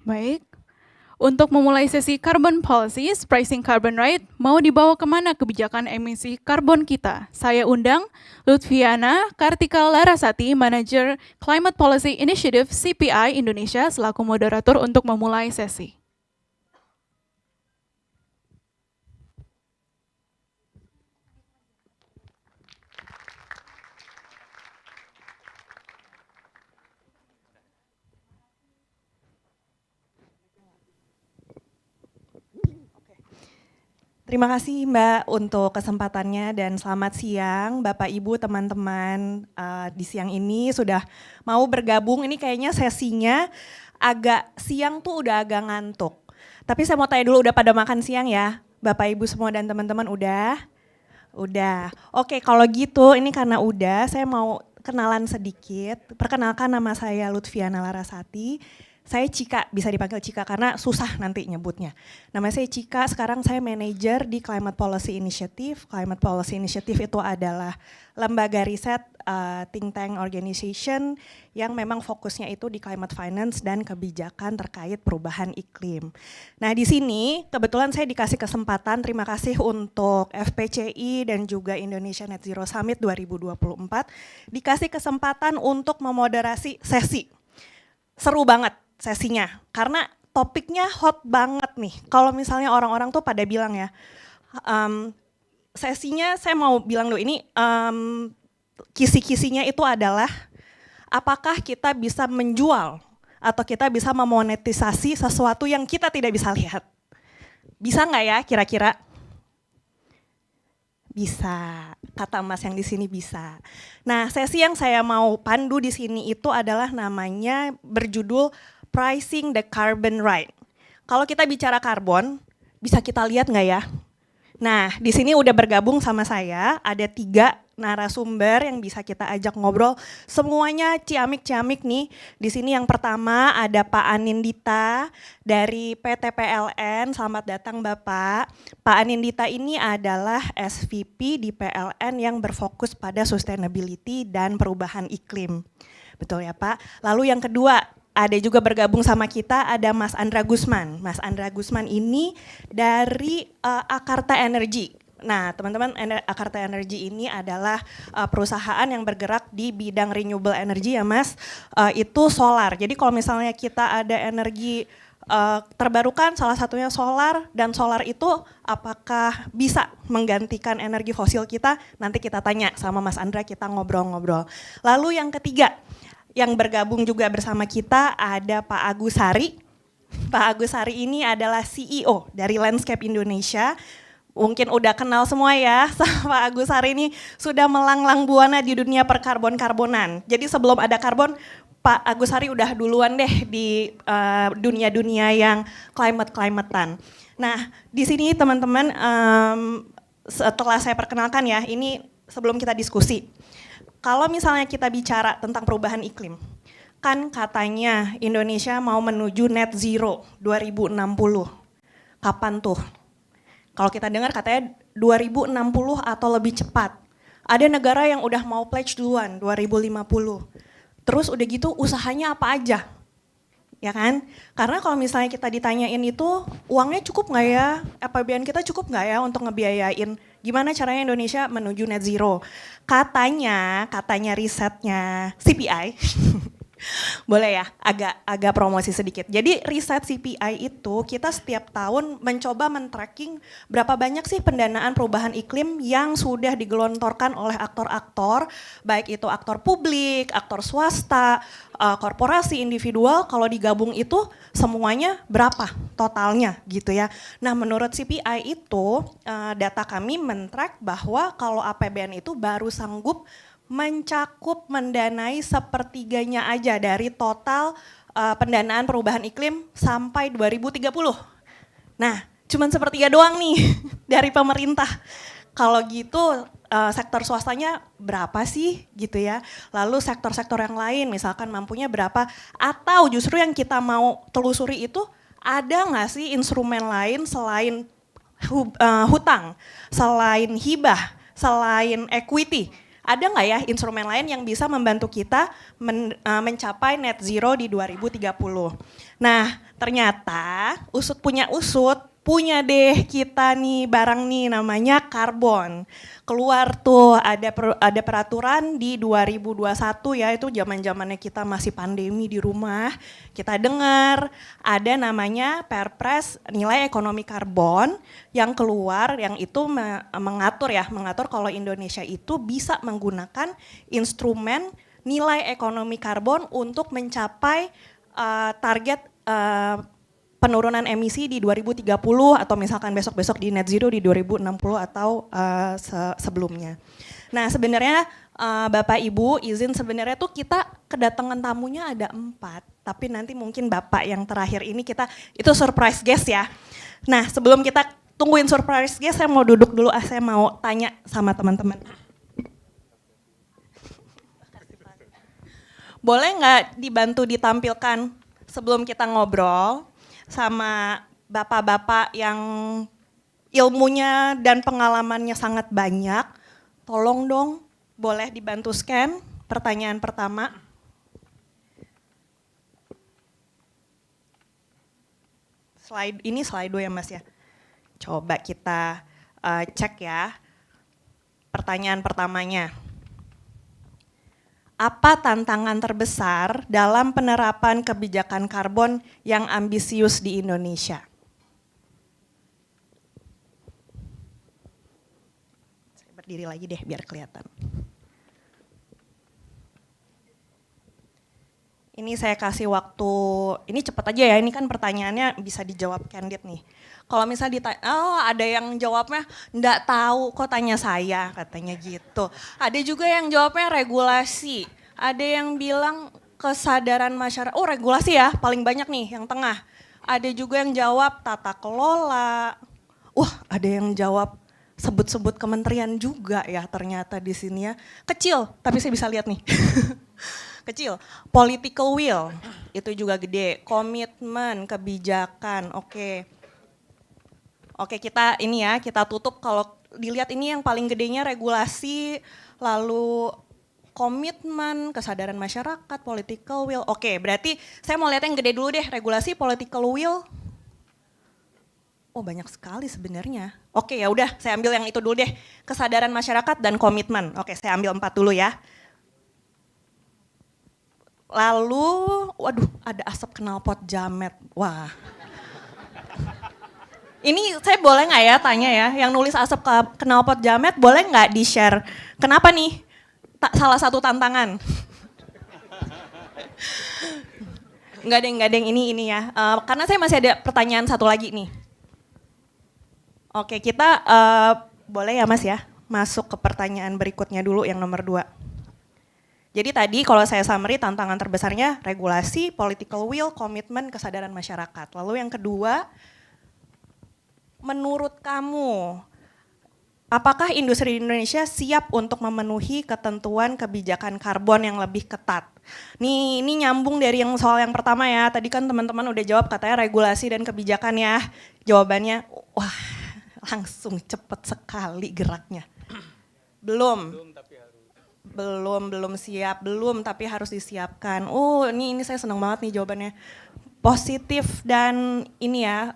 Baik, untuk memulai sesi Carbon Policies, Pricing Carbon Right, mau dibawa kemana kebijakan emisi karbon kita? Saya undang Lutfiana Kartika Larasati, Manager Climate Policy Initiative CPI Indonesia, selaku moderator untuk memulai sesi. Terima kasih Mbak untuk kesempatannya dan selamat siang Bapak Ibu teman-teman di siang ini sudah mau bergabung. Ini kayaknya sesinya agak siang tuh udah agak ngantuk. Tapi saya mau tanya dulu, udah pada makan siang ya Bapak Ibu semua dan teman-teman udah? Udah. Oke, kalau gitu ini karena udah saya mau kenalan sedikit. Perkenalkan, nama saya Lutfiana Larasati. Saya Cika, bisa dipanggil Cika karena susah nanti nyebutnya. Nama saya Cika, sekarang saya manajer di Climate Policy Initiative. Climate Policy Initiative itu adalah lembaga riset think tank organization yang memang fokusnya itu di climate finance dan kebijakan terkait perubahan iklim. Nah di sini kebetulan saya dikasih kesempatan, terima kasih untuk FPCI dan juga Indonesia Net Zero Summit 2024, dikasih kesempatan untuk memoderasi sesi. Seru banget sesinya, karena topiknya hot banget nih. Kalau misalnya orang-orang tuh pada bilang ya, sesinya saya mau bilang dulu ini kisi-kisinya itu adalah apakah kita bisa menjual atau kita bisa memonetisasi sesuatu yang kita tidak bisa lihat. Bisa nggak ya kira-kira? Bisa, kata Mas yang di sini bisa. Nah, sesi yang saya mau pandu di sini itu adalah namanya berjudul Pricing the Carbon Right. Kalau kita bicara karbon, bisa kita lihat nggak ya? Nah, di sini udah bergabung sama saya, ada 3 narasumber yang bisa kita ajak ngobrol. Semuanya ciamik-ciamik nih. Di sini yang pertama ada Pak Anindita dari PT PLN. Selamat datang Bapak. Pak Anindita ini adalah SVP di PLN yang berfokus pada sustainability dan perubahan iklim. Betul ya Pak? Lalu yang kedua, ada juga bergabung sama kita ada Mas Andra Gusman. Mas Andra Gusman ini dari Akarta Energy. Nah teman-teman, Akarta Energy ini adalah perusahaan yang bergerak di bidang renewable energy ya Mas. Itu solar, jadi kalau misalnya kita ada energi terbarukan, salah satunya solar, dan solar itu apakah bisa menggantikan energi fosil kita, nanti kita tanya sama Mas Andra, kita ngobrol-ngobrol. Lalu yang ketiga, yang bergabung juga bersama kita ada Pak Agus Hari. Pak Agus Hari ini adalah CEO dari Landscape Indonesia. Mungkin udah kenal semua ya sama Pak Agus Hari ini, sudah melanglang buana di dunia perkarbon-karbonan. Jadi sebelum ada karbon, Pak Agus Hari udah duluan deh di dunia-dunia yang climate-climatean. Nah di sini teman-teman, setelah saya perkenalkan ya, ini sebelum kita diskusi. Kalau misalnya kita bicara tentang perubahan iklim, kan katanya Indonesia mau menuju net zero 2060. Kapan tuh? Kalau kita dengar katanya 2060 atau lebih cepat. Ada negara yang udah mau pledge duluan 2050. Terus udah gitu usahanya apa aja? Ya kan? Karena kalau misalnya kita ditanyain itu uangnya cukup nggak ya? APBN kita cukup nggak ya untuk ngebiayain gimana caranya Indonesia menuju net zero? Katanya risetnya CPI, boleh ya agak promosi sedikit. Jadi riset CPI itu kita setiap tahun mencoba men-tracking berapa banyak sih pendanaan perubahan iklim yang sudah digelontorkan oleh aktor-aktor, baik itu aktor publik, aktor swasta, korporasi, individual, kalau digabung itu semuanya berapa totalnya gitu ya. Nah menurut CPI itu data kami men-track bahwa kalau APBN itu baru sanggup mencakup mendanai sepertiganya aja dari total pendanaan perubahan iklim sampai 2030. Nah cuman sepertiga doang nih dari pemerintah. Kalau gitu sektor swastanya berapa sih gitu ya. Lalu sektor-sektor yang lain misalkan mampunya berapa. Atau justru yang kita mau telusuri itu ada nggak sih instrumen lain selain hutang, selain hibah, selain equity. Ada nggak ya instrumen lain yang bisa membantu kita mencapai net zero di 2030? Nah, ternyata punya deh kita nih barang nih namanya karbon. Keluar tuh ada peraturan di 2021 ya, itu zaman-zamannya kita masih pandemi di rumah. Kita dengar ada namanya Perpres nilai ekonomi karbon yang keluar, yang itu mengatur kalau Indonesia itu bisa menggunakan instrumen nilai ekonomi karbon untuk mencapai target penurunan emisi di 2030 atau misalkan besok-besok di net zero di 2060 atau sebelumnya. Nah sebenarnya Bapak Ibu izin sebenarnya tuh kita kedatangan tamunya ada 4, tapi nanti mungkin Bapak yang terakhir ini itu surprise guest ya. Nah sebelum kita tungguin surprise guest, saya mau duduk dulu, saya mau tanya sama teman-teman. Boleh nggak dibantu ditampilkan sebelum kita ngobrol sama bapak-bapak yang ilmunya dan pengalamannya sangat banyak, tolong dong boleh dibantu scan pertanyaan pertama. Ini slide ya Mas ya. Coba kita cek ya pertanyaan pertamanya. Apa tantangan terbesar dalam penerapan kebijakan karbon yang ambisius di Indonesia? Saya berdiri lagi deh biar kelihatan. Ini saya kasih waktu, ini cepat aja ya, ini kan pertanyaannya bisa dijawab candid nih. Kalau misalnya ditanya, ada yang jawabnya enggak tahu kok tanya saya, katanya gitu. Ada juga yang jawabnya regulasi, ada yang bilang kesadaran masyarakat, regulasi ya paling banyak nih yang tengah. Ada juga yang jawab tata kelola, ada yang jawab sebut-sebut kementerian juga ya ternyata di sini ya. Kecil, tapi saya bisa lihat nih. Kecil, political will, itu juga gede, komitmen, kebijakan, oke. Oke kita tutup, kalau dilihat ini yang paling gedenya regulasi, lalu komitmen, kesadaran masyarakat, political will. Oke, berarti saya mau lihat yang gede dulu deh, regulasi, political will. Oh banyak sekali sebenarnya. Oke ya udah, saya ambil yang itu dulu deh, kesadaran masyarakat dan komitmen. Oke, saya ambil 4 dulu ya. Lalu, ada asap knalpot jamet. Wah. Ini saya boleh nggak ya tanya ya, yang nulis asap knalpot jamet boleh nggak di-share? Kenapa nih? Salah satu tantangan. Nggak deng, ini ya. Karena saya masih ada pertanyaan satu lagi nih. Oke, kita boleh ya Mas ya, masuk ke pertanyaan berikutnya dulu yang nomor 2. Jadi tadi kalau saya summary tantangan terbesarnya regulasi, political will, komitmen, kesadaran masyarakat. Lalu yang kedua, menurut kamu, apakah industri di Indonesia siap untuk memenuhi ketentuan kebijakan karbon yang lebih ketat? Nih, ini nyambung dari yang soal yang pertama ya. Tadi kan teman-teman udah jawab katanya regulasi dan kebijakan ya. Jawabannya, wah langsung cepet sekali geraknya. Belum siap, tapi harus disiapkan. Ini saya senang banget nih jawabannya. Positif dan ini ya,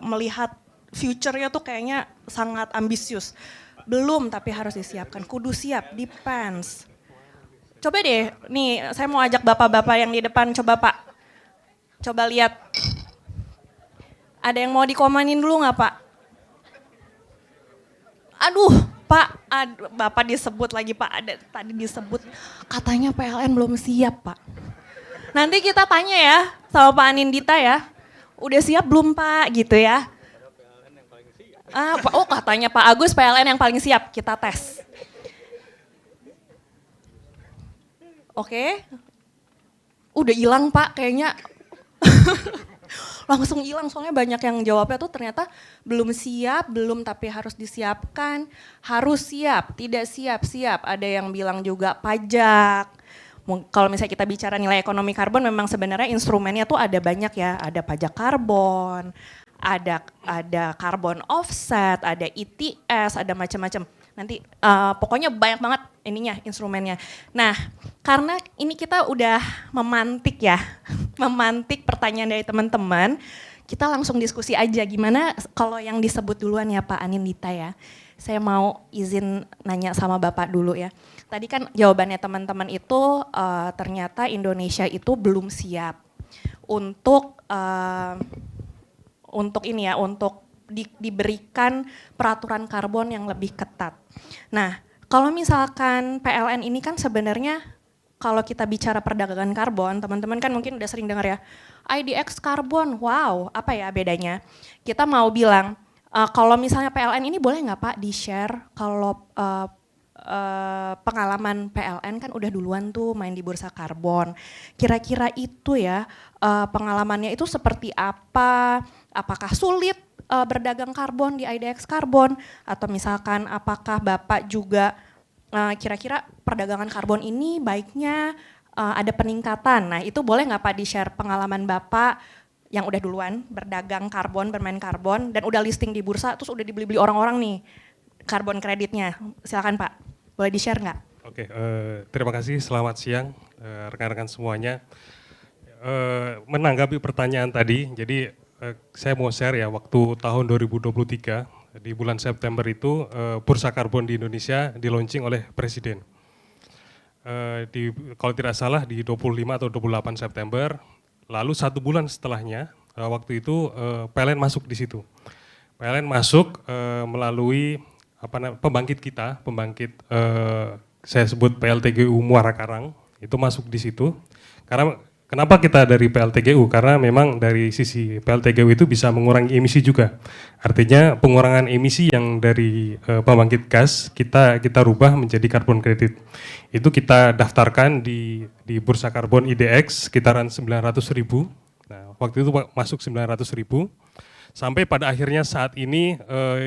melihat future-nya tuh kayaknya sangat ambisius. Belum, tapi harus disiapkan. Kudu siap, depends. Coba deh, nih saya mau ajak bapak-bapak yang di depan, coba Pak. Coba lihat. Ada yang mau dikomenin dulu nggak Pak? Aduh, Pak, Bapak disebut lagi Pak, tadi disebut katanya PLN belum siap Pak. Nanti kita tanya ya sama Pak Anindita ya, udah siap belum Pak gitu ya. Katanya Pak Agus PLN yang paling siap, kita tes. Oke, udah hilang Pak kayaknya. Langsung hilang soalnya banyak yang jawabnya tuh ternyata belum siap, belum tapi harus disiapkan, harus siap, tidak siap. Ada yang bilang juga pajak. Kalau misalnya kita bicara nilai ekonomi karbon memang sebenarnya instrumennya tuh ada banyak ya, ada pajak karbon, ada carbon offset, ada ETS, ada macam-macam. Nanti pokoknya banyak banget ininya, instrumennya. Nah, karena ini kita udah memantik ya, memantik pertanyaan dari teman-teman, kita langsung diskusi aja gimana kalau yang disebut duluan ya Pak Anindita ya. Saya mau izin nanya sama Bapak dulu ya. Tadi kan jawabannya teman-teman itu ternyata Indonesia itu belum siap untuk ini ya, untuk diberikan peraturan karbon yang lebih ketat. Nah, kalau misalkan PLN ini kan sebenarnya kalau kita bicara perdagangan karbon, teman-teman kan mungkin udah sering dengar ya, IDX karbon, wow, apa ya bedanya? Kita mau bilang, kalau misalnya PLN ini boleh nggak Pak di-share kalau pengalaman PLN kan udah duluan tuh main di bursa karbon. Kira-kira itu ya pengalamannya itu seperti apa? Apakah sulit berdagang karbon di IDX karbon? Atau misalkan apakah Bapak juga kira-kira perdagangan karbon ini baiknya ada peningkatan? Nah itu boleh nggak Pak di-share pengalaman Bapak yang udah duluan berdagang karbon, bermain karbon, dan udah listing di bursa, terus udah dibeli-beli orang-orang nih karbon kreditnya. Silakan Pak, boleh di-share nggak? Oke, terima kasih. Selamat siang rekan-rekan semuanya. Menanggapi pertanyaan tadi, jadi saya mau share ya, waktu tahun 2023 di bulan September itu bursa karbon di Indonesia di-launching oleh Presiden. Kalau tidak salah di 25 atau 28 September, lalu 1 bulan setelahnya, waktu itu PLN masuk di situ. PLN masuk melalui pembangkit kita, saya sebut PLTGU Muara Karang, itu masuk di situ. Karena kenapa kita dari PLTGU? Karena memang dari sisi PLTGU itu bisa mengurangi emisi juga. Artinya pengurangan emisi yang dari pembangkit gas kita rubah menjadi karbon kredit. Itu kita daftarkan di bursa karbon IDX sekitaran 900.000. Nah, waktu itu masuk 900.000. Sampai pada akhirnya saat ini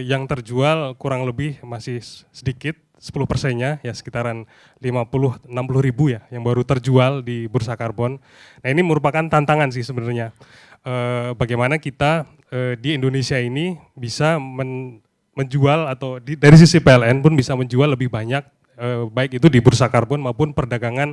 yang terjual kurang lebih masih sedikit, 10%-nya ya sekitaran 50-60 ribu ya yang baru terjual di bursa karbon. Nah ini merupakan tantangan sih sebenarnya. Bagaimana kita di Indonesia ini bisa menjual atau dari sisi PLN pun bisa menjual lebih banyak, baik itu di bursa karbon maupun perdagangan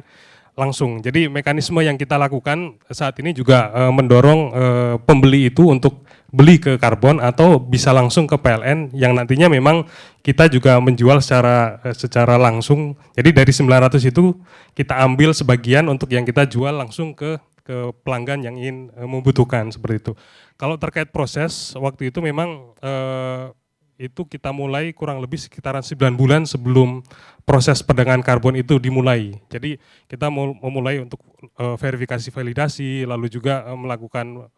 langsung. Jadi mekanisme yang kita lakukan saat ini juga mendorong pembeli itu untuk beli ke karbon atau bisa langsung ke PLN yang nantinya memang kita juga menjual secara langsung. Jadi dari 900 itu kita ambil sebagian untuk yang kita jual langsung ke pelanggan yang ingin membutuhkan seperti itu. Kalau terkait proses, waktu itu memang itu kita mulai kurang lebih sekitaran 9 bulan sebelum proses perdagangan karbon itu dimulai. Jadi kita memulai untuk verifikasi validasi, lalu juga melakukan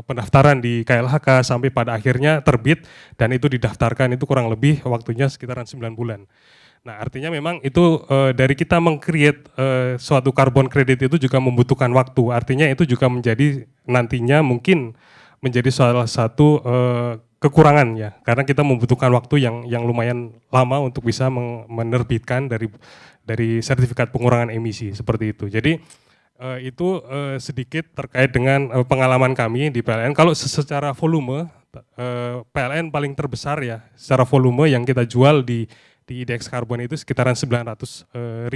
pendaftaran di KLHK sampai pada akhirnya terbit dan itu didaftarkan, itu kurang lebih waktunya sekitaran 9 bulan. Nah artinya memang itu dari kita meng-create suatu karbon kredit itu juga membutuhkan waktu, artinya itu juga menjadi nantinya mungkin menjadi salah satu kekurangan ya, karena kita membutuhkan waktu yang lumayan lama untuk bisa menerbitkan dari sertifikat pengurangan emisi seperti itu. Jadi itu sedikit terkait dengan pengalaman kami di PLN. Kalau secara volume, PLN paling terbesar ya, secara volume yang kita jual di IDX karbon itu sekitaran 900.000.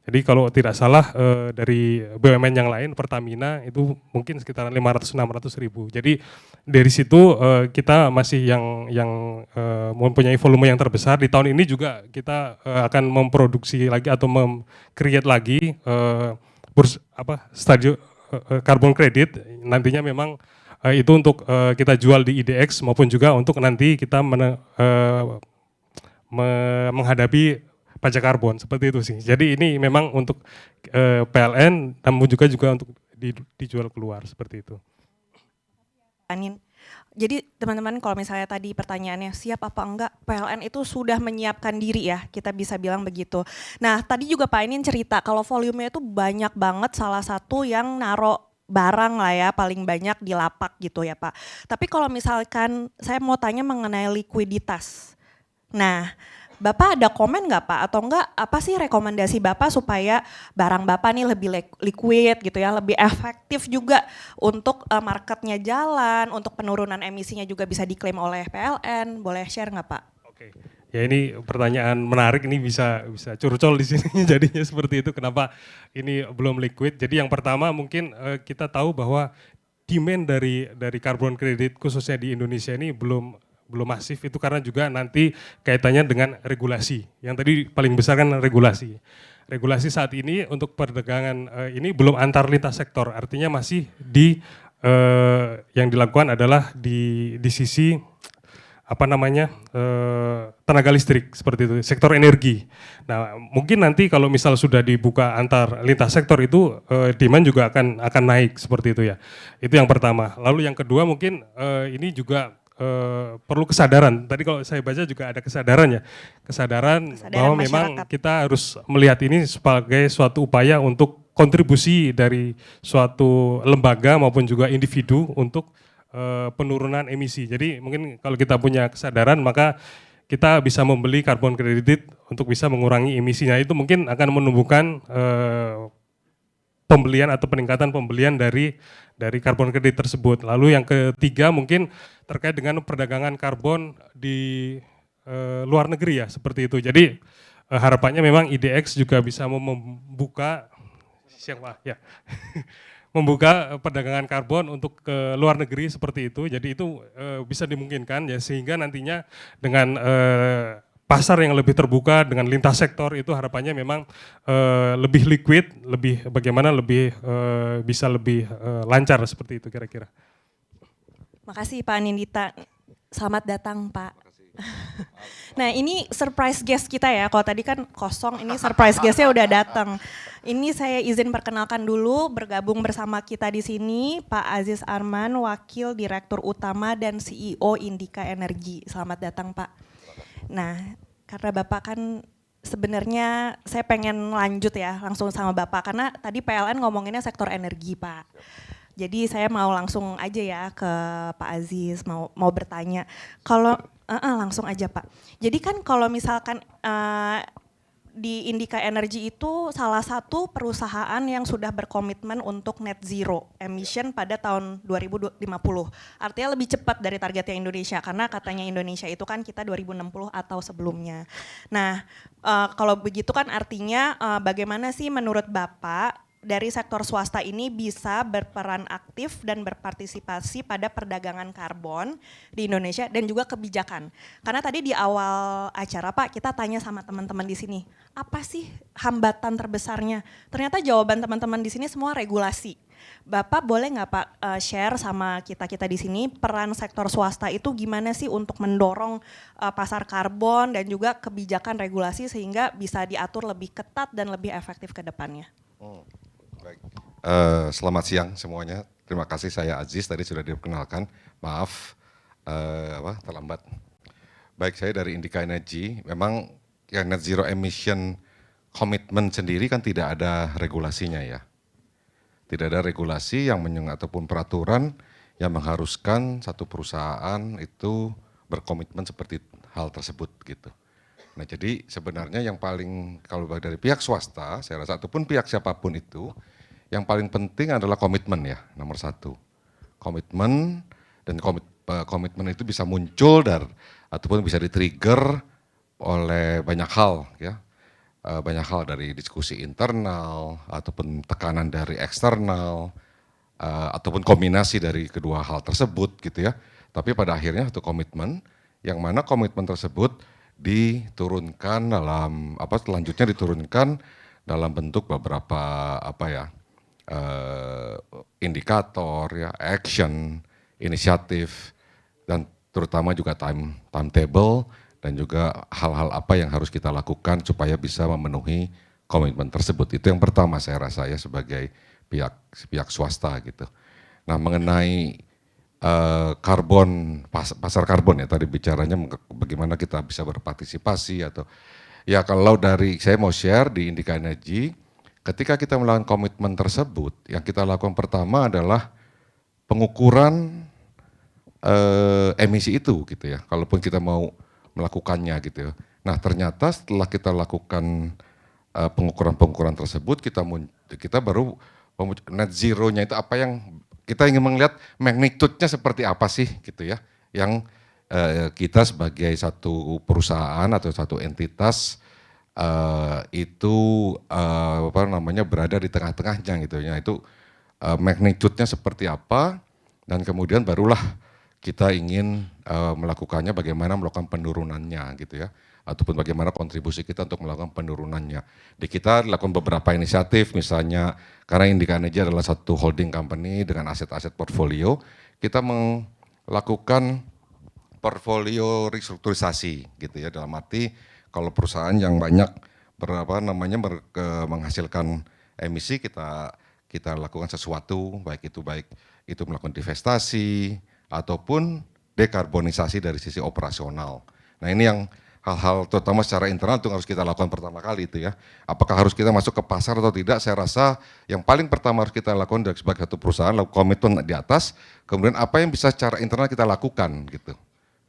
Jadi kalau tidak salah dari BUMN yang lain, Pertamina itu mungkin sekitaran 500-600.000. Jadi dari situ kita masih yang mempunyai volume yang terbesar. Di tahun ini juga kita akan memproduksi lagi atau mem-create lagi stadium karbon kredit. Nantinya memang itu untuk kita jual di IDX maupun juga untuk nanti kita menghadapi pajak karbon, seperti itu sih. Jadi ini memang untuk PLN, namun juga untuk dijual keluar, seperti itu. Anin. Jadi teman-teman kalau misalnya tadi pertanyaannya siap apa enggak, PLN itu sudah menyiapkan diri ya, kita bisa bilang begitu. Nah tadi juga Pak Anin cerita kalau volumenya itu banyak banget, salah satu yang naro barang lah ya paling banyak di lapak gitu ya Pak. Tapi kalau misalkan saya mau tanya mengenai likuiditas. Nah, Bapak ada komen nggak Pak? Atau enggak apa sih rekomendasi Bapak supaya barang Bapak nih lebih liquid gitu ya, lebih efektif juga untuk marketnya jalan, untuk penurunan emisinya juga bisa diklaim oleh PLN. Boleh share nggak Pak? Oke, Ya ini pertanyaan menarik, ini bisa curcol di sini jadinya seperti itu. Kenapa ini belum liquid? Jadi yang pertama mungkin kita tahu bahwa demand dari carbon credit khususnya di Indonesia ini belum masif, itu karena juga nanti kaitannya dengan regulasi. Yang tadi paling besar kan regulasi. Regulasi saat ini untuk perdagangan ini belum antar lintas sektor, artinya masih di yang dilakukan adalah di sisi tenaga listrik seperti itu, sektor energi. Nah, mungkin nanti kalau misal sudah dibuka antar lintas sektor itu demand juga akan naik seperti itu ya. Itu yang pertama. Lalu yang kedua mungkin ini juga perlu kesadaran. Tadi kalau saya baca juga ada kesadaran ya. Kesadaran bahwa memang kita harus melihat ini sebagai suatu upaya untuk kontribusi dari suatu lembaga maupun juga individu untuk penurunan emisi. Jadi mungkin kalau kita punya kesadaran maka kita bisa membeli carbon credit untuk bisa mengurangi emisinya. Itu mungkin akan menumbuhkan pembelian atau peningkatan pembelian dari carbon credit tersebut. Lalu yang ketiga mungkin terkait dengan perdagangan karbon di luar negeri ya, seperti itu. Jadi harapannya memang IDX juga bisa membuka membuka perdagangan karbon untuk ke luar negeri seperti itu. Jadi itu bisa dimungkinkan ya, sehingga nantinya dengan pasar yang lebih terbuka dengan lintas sektor itu harapannya memang lebih liquid, bisa lebih lancar seperti itu kira-kira. Makasih Pak Nindita. Selamat datang Pak. Nah ini surprise guest kita ya, kalau tadi kan kosong, ini surprise guestnya udah datang. Ini saya izin perkenalkan dulu, bergabung bersama kita di sini Pak Aziz Arman, Wakil Direktur Utama dan CEO Indika Energi. Selamat datang Pak. Nah karena Bapak kan sebenarnya saya pengen lanjut ya langsung sama Bapak, karena tadi PLN ngomonginnya sektor energi Pak. Jadi saya mau langsung aja ya ke Pak Aziz, mau bertanya. Kalau langsung aja Pak. Jadi kan kalau misalkan di Indika Energy itu salah satu perusahaan yang sudah berkomitmen untuk net zero emission pada tahun 2050. Artinya lebih cepat dari targetnya Indonesia, karena katanya Indonesia itu kan kita 2060 atau sebelumnya. Nah kalau begitu kan artinya bagaimana sih menurut Bapak dari sektor swasta ini bisa berperan aktif dan berpartisipasi pada perdagangan karbon di Indonesia dan juga kebijakan. Karena tadi di awal acara Pak kita tanya sama teman-teman di sini, apa sih hambatan terbesarnya? Ternyata jawaban teman-teman di sini semua regulasi. Bapak boleh nggak Pak share sama kita di sini peran sektor swasta itu gimana sih untuk mendorong pasar karbon dan juga kebijakan regulasi sehingga bisa diatur lebih ketat dan lebih efektif ke depannya? Baik. Selamat siang semuanya. Terima kasih, saya Aziz, tadi sudah diperkenalkan. Maaf terlambat. Baik, saya dari Indika Energy. Memang ya net zero emission komitmen sendiri kan tidak ada regulasinya ya. Tidak ada regulasi yang ataupun peraturan yang mengharuskan satu perusahaan itu berkomitmen seperti hal tersebut gitu. Nah jadi sebenarnya yang paling, kalau dari pihak swasta, saya rasa ataupun pihak siapapun itu, yang paling penting adalah komitmen ya, nomor satu. Komitmen, dan komitmen itu bisa muncul ataupun bisa di-trigger oleh banyak hal ya. Banyak hal dari diskusi internal, ataupun tekanan dari eksternal, ataupun kombinasi dari kedua hal tersebut gitu ya. Tapi pada akhirnya satu komitmen, yang mana komitmen tersebut diturunkan selanjutnya diturunkan dalam bentuk beberapa indikator ya, action, inisiatif, dan terutama juga timetable dan juga hal-hal apa yang harus kita lakukan supaya bisa memenuhi komitmen tersebut. Itu yang pertama saya rasa ya sebagai pihak swasta gitu. Nah mengenai pasar karbon ya tadi bicaranya bagaimana kita bisa berpartisipasi atau ya kalau dari saya mau share di Indika Energy, ketika kita melakukan komitmen tersebut yang kita lakukan pertama adalah pengukuran emisi itu gitu ya, kalaupun kita mau melakukannya gitu ya. Nah ternyata setelah kita lakukan pengukuran tersebut kita baru net zero-nya itu apa yang kita ingin melihat magnitude-nya seperti apa sih gitu ya, yang kita sebagai satu perusahaan atau satu entitas itu apa namanya berada di tengah-tengahnya gitu ya. Itu magnitude-nya seperti apa dan kemudian barulah kita ingin melakukannya bagaimana melakukan penurunannya gitu ya. Ataupun bagaimana kontribusi kita untuk melakukan penurunannya. Di kita dilakukan beberapa inisiatif misalnya karena Indica Energy adalah satu holding company dengan aset-aset portfolio, kita melakukan portfolio restrukturisasi gitu ya, dalam arti kalau perusahaan yang banyak menghasilkan emisi kita lakukan sesuatu baik itu melakukan divestasi ataupun dekarbonisasi dari sisi operasional. Nah ini yang hal-hal terutama secara internal itu harus kita lakukan pertama kali itu ya. Apakah harus kita masuk ke pasar atau tidak? Saya rasa yang paling pertama harus kita lakukan sebagai satu perusahaan, lakukan komitmen di atas. Kemudian apa yang bisa secara internal kita lakukan gitu,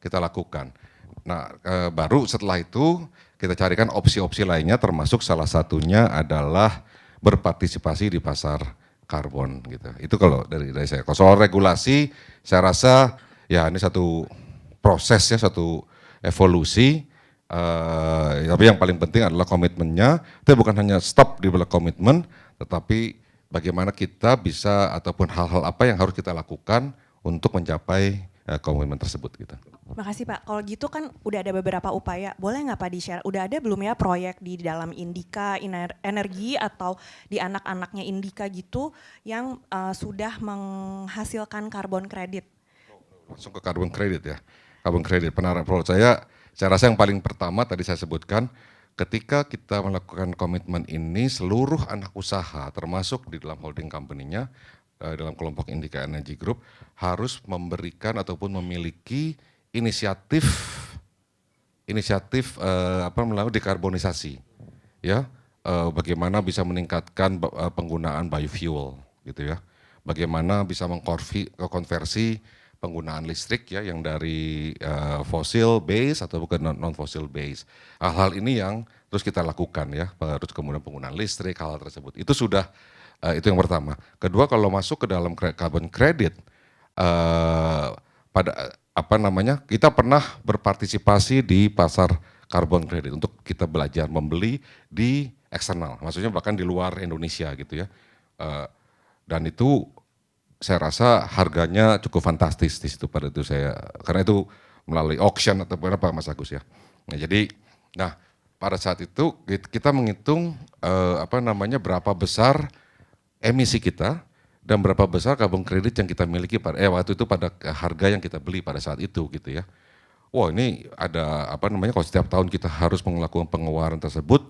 kita lakukan. Nah baru setelah itu kita carikan opsi-opsi lainnya, termasuk salah satunya adalah berpartisipasi di pasar karbon gitu. Itu kalau dari saya. Kalau soal regulasi, saya rasa ya ini satu proses ya, satu evolusi. Tapi yang paling penting adalah komitmennya. Tapi bukan hanya stop di komitmen, tetapi bagaimana kita bisa ataupun hal-hal apa yang harus kita lakukan untuk mencapai komitmen tersebut gitu. Makasih Pak, kalau gitu kan udah ada beberapa upaya, boleh nggak Pak di-share, udah ada belum ya proyek di dalam Indica Energy atau di anak-anaknya Indica gitu yang sudah menghasilkan carbon credit? Langsung ke carbon credit ya, carbon credit penerapan saya rasa yang paling pertama tadi saya sebutkan, ketika kita melakukan komitmen ini seluruh anak usaha termasuk di dalam holding company-nya, dalam kelompok Indica Energy Group harus memberikan ataupun memiliki inisiatif melakukan dekarbonisasi ya, bagaimana bisa meningkatkan penggunaan biofuel gitu ya, bagaimana bisa mengkonversi penggunaan listrik ya yang dari fossil base atau bukan non fossil base. Hal-hal ini yang terus kita lakukan ya, terus kemudian penggunaan listrik, hal tersebut itu sudah itu yang pertama. Kedua, kalau masuk ke dalam carbon credit kita pernah berpartisipasi di pasar carbon credit untuk kita belajar membeli di eksternal, maksudnya bahkan di luar Indonesia gitu ya. Dan itu saya rasa harganya cukup fantastis di situ pada itu karena itu melalui auction atau berapa Mas Agus ya. Nah pada saat itu kita menghitung berapa besar emisi kita dan berapa besar carbon credit yang kita miliki waktu itu pada harga yang kita beli pada saat itu gitu ya. Wah ini ada kalau setiap tahun kita harus melakukan pengeluaran tersebut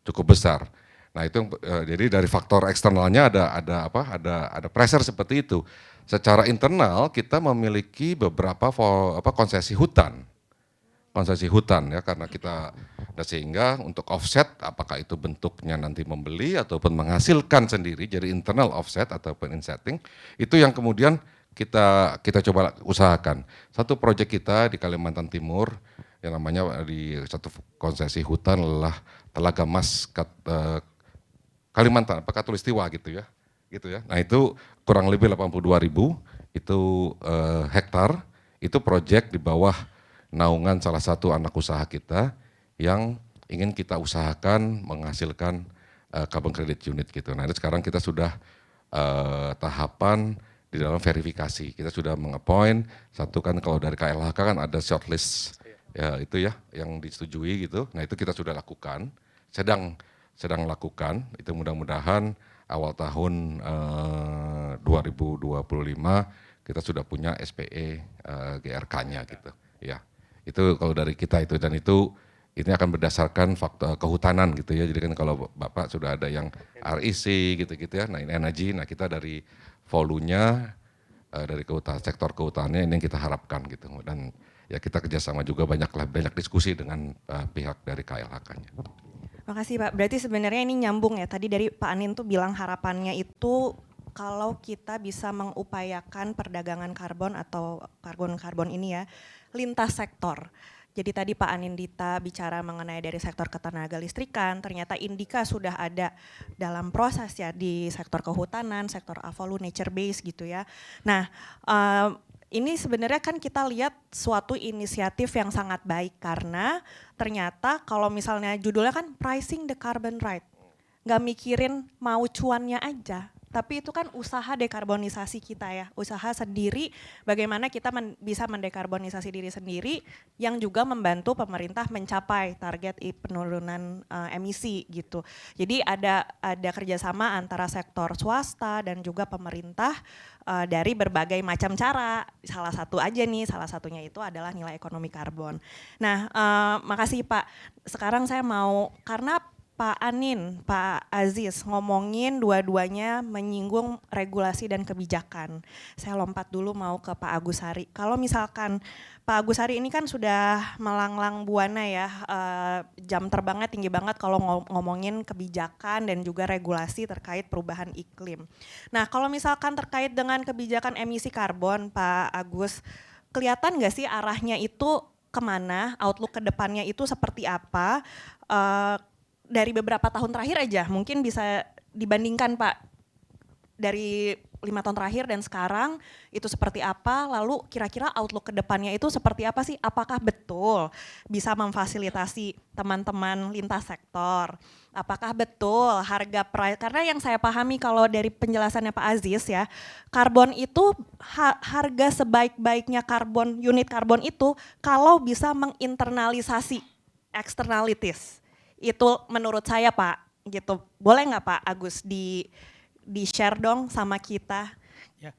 cukup besar. Nah itu jadi dari faktor eksternalnya ada pressure seperti itu. Secara internal kita memiliki beberapa konsesi hutan ya, karena kita sehingga untuk offset apakah itu bentuknya nanti membeli ataupun menghasilkan sendiri, jadi internal offset ataupun insetting itu yang kemudian kita coba usahakan. Satu proyek kita di Kalimantan Timur yang namanya di satu konsesi hutan adalah Telaga Mas Kalimantan, Katulistiwa gitu ya. Nah itu kurang lebih 82.000 itu hektar, itu proyek di bawah naungan salah satu anak usaha kita yang ingin kita usahakan menghasilkan carbon credit unit gitu. Nah itu sekarang kita sudah tahapan di dalam verifikasi. Kita sudah mengappoint satu kan kalau dari KLHK kan ada shortlist ya itu ya yang disetujui gitu. Nah itu kita sudah lakukan, sedang lakukan, itu mudah-mudahan awal tahun 2025 kita sudah punya SPE GRK-nya gitu. Ya, itu kalau dari kita itu, dan itu ini akan berdasarkan faktor kehutanan gitu ya. Jadi kan kalau Bapak sudah ada yang REC gitu-gitu ya. Nah ini energi, nah kita dari volunya dari sektor kehutanannya ini yang kita harapkan gitu. Dan ya kita kerjasama juga banyak diskusi dengan pihak dari KLHK-nya. Makasih Pak, berarti sebenarnya ini nyambung ya, tadi dari Pak Anin tuh bilang harapannya itu kalau kita bisa mengupayakan perdagangan karbon atau karbon ini ya, lintas sektor. Jadi tadi Pak Anindita bicara mengenai dari sektor ketenaga listrikan, ternyata Indica sudah ada dalam proses ya di sektor kehutanan, sektor avolu, nature base gitu ya. Nah ini sebenarnya kan kita lihat suatu inisiatif yang sangat baik karena ternyata kalau misalnya judulnya kan pricing the carbon right, nggak mikirin mau cuannya aja, tapi itu kan usaha dekarbonisasi kita ya, usaha sendiri bagaimana kita bisa mendekarbonisasi diri sendiri yang juga membantu pemerintah mencapai target penurunan emisi gitu. Jadi ada kerjasama antara sektor swasta dan juga pemerintah dari berbagai macam cara. Salah satunya itu adalah nilai ekonomi karbon. Nah, makasih Pak. Sekarang saya mau, karena Pak Anin, Pak Aziz ngomongin dua-duanya menyinggung regulasi dan kebijakan. Saya lompat dulu mau ke Pak Agus Hari. Kalau misalkan Pak Agus Hari ini kan sudah melanglang buana ya, jam terbangnya tinggi banget kalau ngomongin kebijakan dan juga regulasi terkait perubahan iklim. Nah kalau misalkan terkait dengan kebijakan emisi karbon Pak Agus, kelihatan nggak sih arahnya itu kemana, outlook ke depannya itu seperti apa? Dari beberapa tahun terakhir aja, mungkin bisa dibandingkan Pak, dari 5 tahun terakhir dan sekarang itu seperti apa, lalu kira-kira outlook ke depannya itu seperti apa sih? Apakah betul bisa memfasilitasi teman-teman lintas sektor? Apakah betul harga price, karena yang saya pahami kalau dari penjelasannya Pak Aziz ya, karbon itu harga sebaik-baiknya karbon, unit karbon itu kalau bisa menginternalisasi externalities. Itu menurut saya Pak, gitu. Boleh nggak Pak Agus di share dong sama kita? Ya,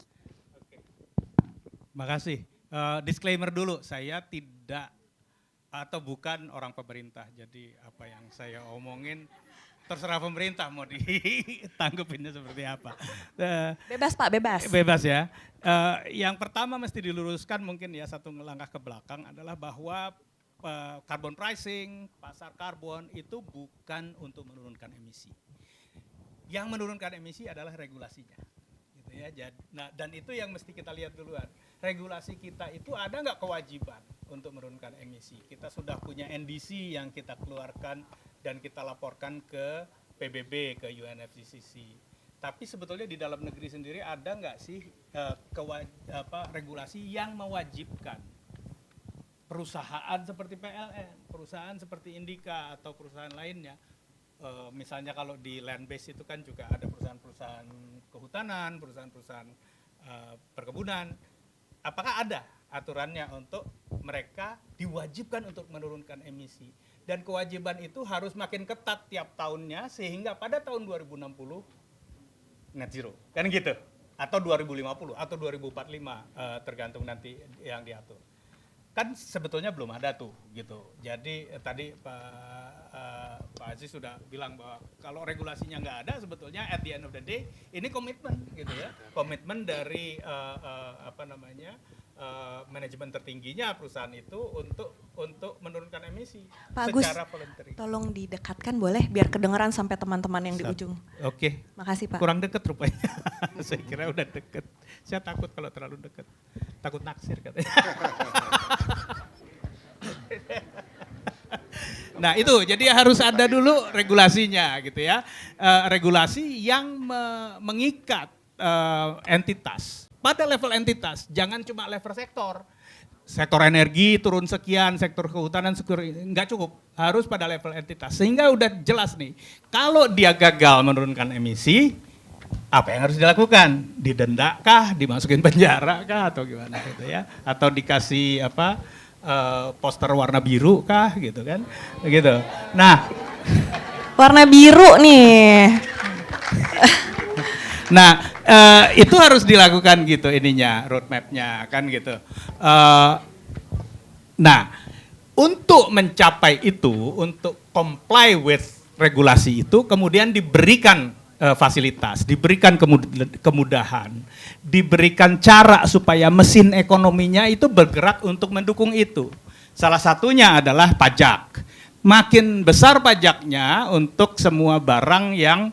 oke. Makasih. Disclaimer dulu, saya tidak atau bukan orang pemerintah. Jadi apa yang saya omongin terserah pemerintah mau ditanggepinnya seperti apa. Bebas Pak, bebas. Bebas ya. Yang pertama mesti diluruskan mungkin ya satu langkah ke belakang adalah bahwa carbon pricing, pasar karbon itu bukan untuk menurunkan emisi. Yang menurunkan emisi adalah regulasinya. Gitu ya. Nah, dan itu yang mesti kita lihat duluan. Regulasi kita itu ada nggak kewajiban untuk menurunkan emisi? Kita sudah punya NDC yang kita keluarkan dan kita laporkan ke PBB, ke UNFCCC. Tapi sebetulnya di dalam negeri sendiri ada nggak sih regulasi yang mewajibkan perusahaan seperti PLN, perusahaan seperti Indika atau perusahaan lainnya, misalnya kalau di land base itu kan juga ada perusahaan-perusahaan kehutanan, perusahaan-perusahaan perkebunan. Apakah ada aturannya untuk mereka diwajibkan untuk menurunkan emisi? Dan kewajiban itu harus makin ketat tiap tahunnya sehingga pada tahun 2060 net zero, kan gitu? Atau 2050 atau 2045 tergantung nanti yang diatur. Kan sebetulnya belum ada tuh gitu. Jadi tadi Pak Aziz sudah bilang bahwa kalau regulasinya nggak ada sebetulnya at the end of the day ini komitmen gitu ya. Komitmen dari manajemen tertingginya perusahaan itu untuk menurunkan emisi Pak Agus, secara voluntary. tolong didekatkan boleh biar kedengeran sampai teman-teman yang di ujung. Oke. Makasih Pak. Kurang deket rupanya. Saya kira udah deket. Saya takut kalau terlalu deket. Takut naksir katanya. Nah itu jadi harus ada dulu regulasinya gitu ya. Regulasi yang mengikat entitas. Pada level entitas, jangan cuma level sektor. Sektor energi turun sekian, sektor kehutanan enggak cukup. Harus pada level entitas. Sehingga udah jelas nih, kalau dia gagal menurunkan emisi, apa yang harus dilakukan? Didenda kah, dimasukin penjara kah, atau gimana gitu ya? Atau dikasih poster warna biru kah gitu kan? Begitu. Nah, warna biru nih. nah itu harus dilakukan gitu ininya, roadmap-nya kan gitu. Nah, untuk mencapai itu, untuk comply with regulasi itu, kemudian diberikan fasilitas, diberikan kemudahan, diberikan cara supaya mesin ekonominya itu bergerak untuk mendukung itu. Salah satunya adalah pajak. Makin besar pajaknya untuk semua barang yang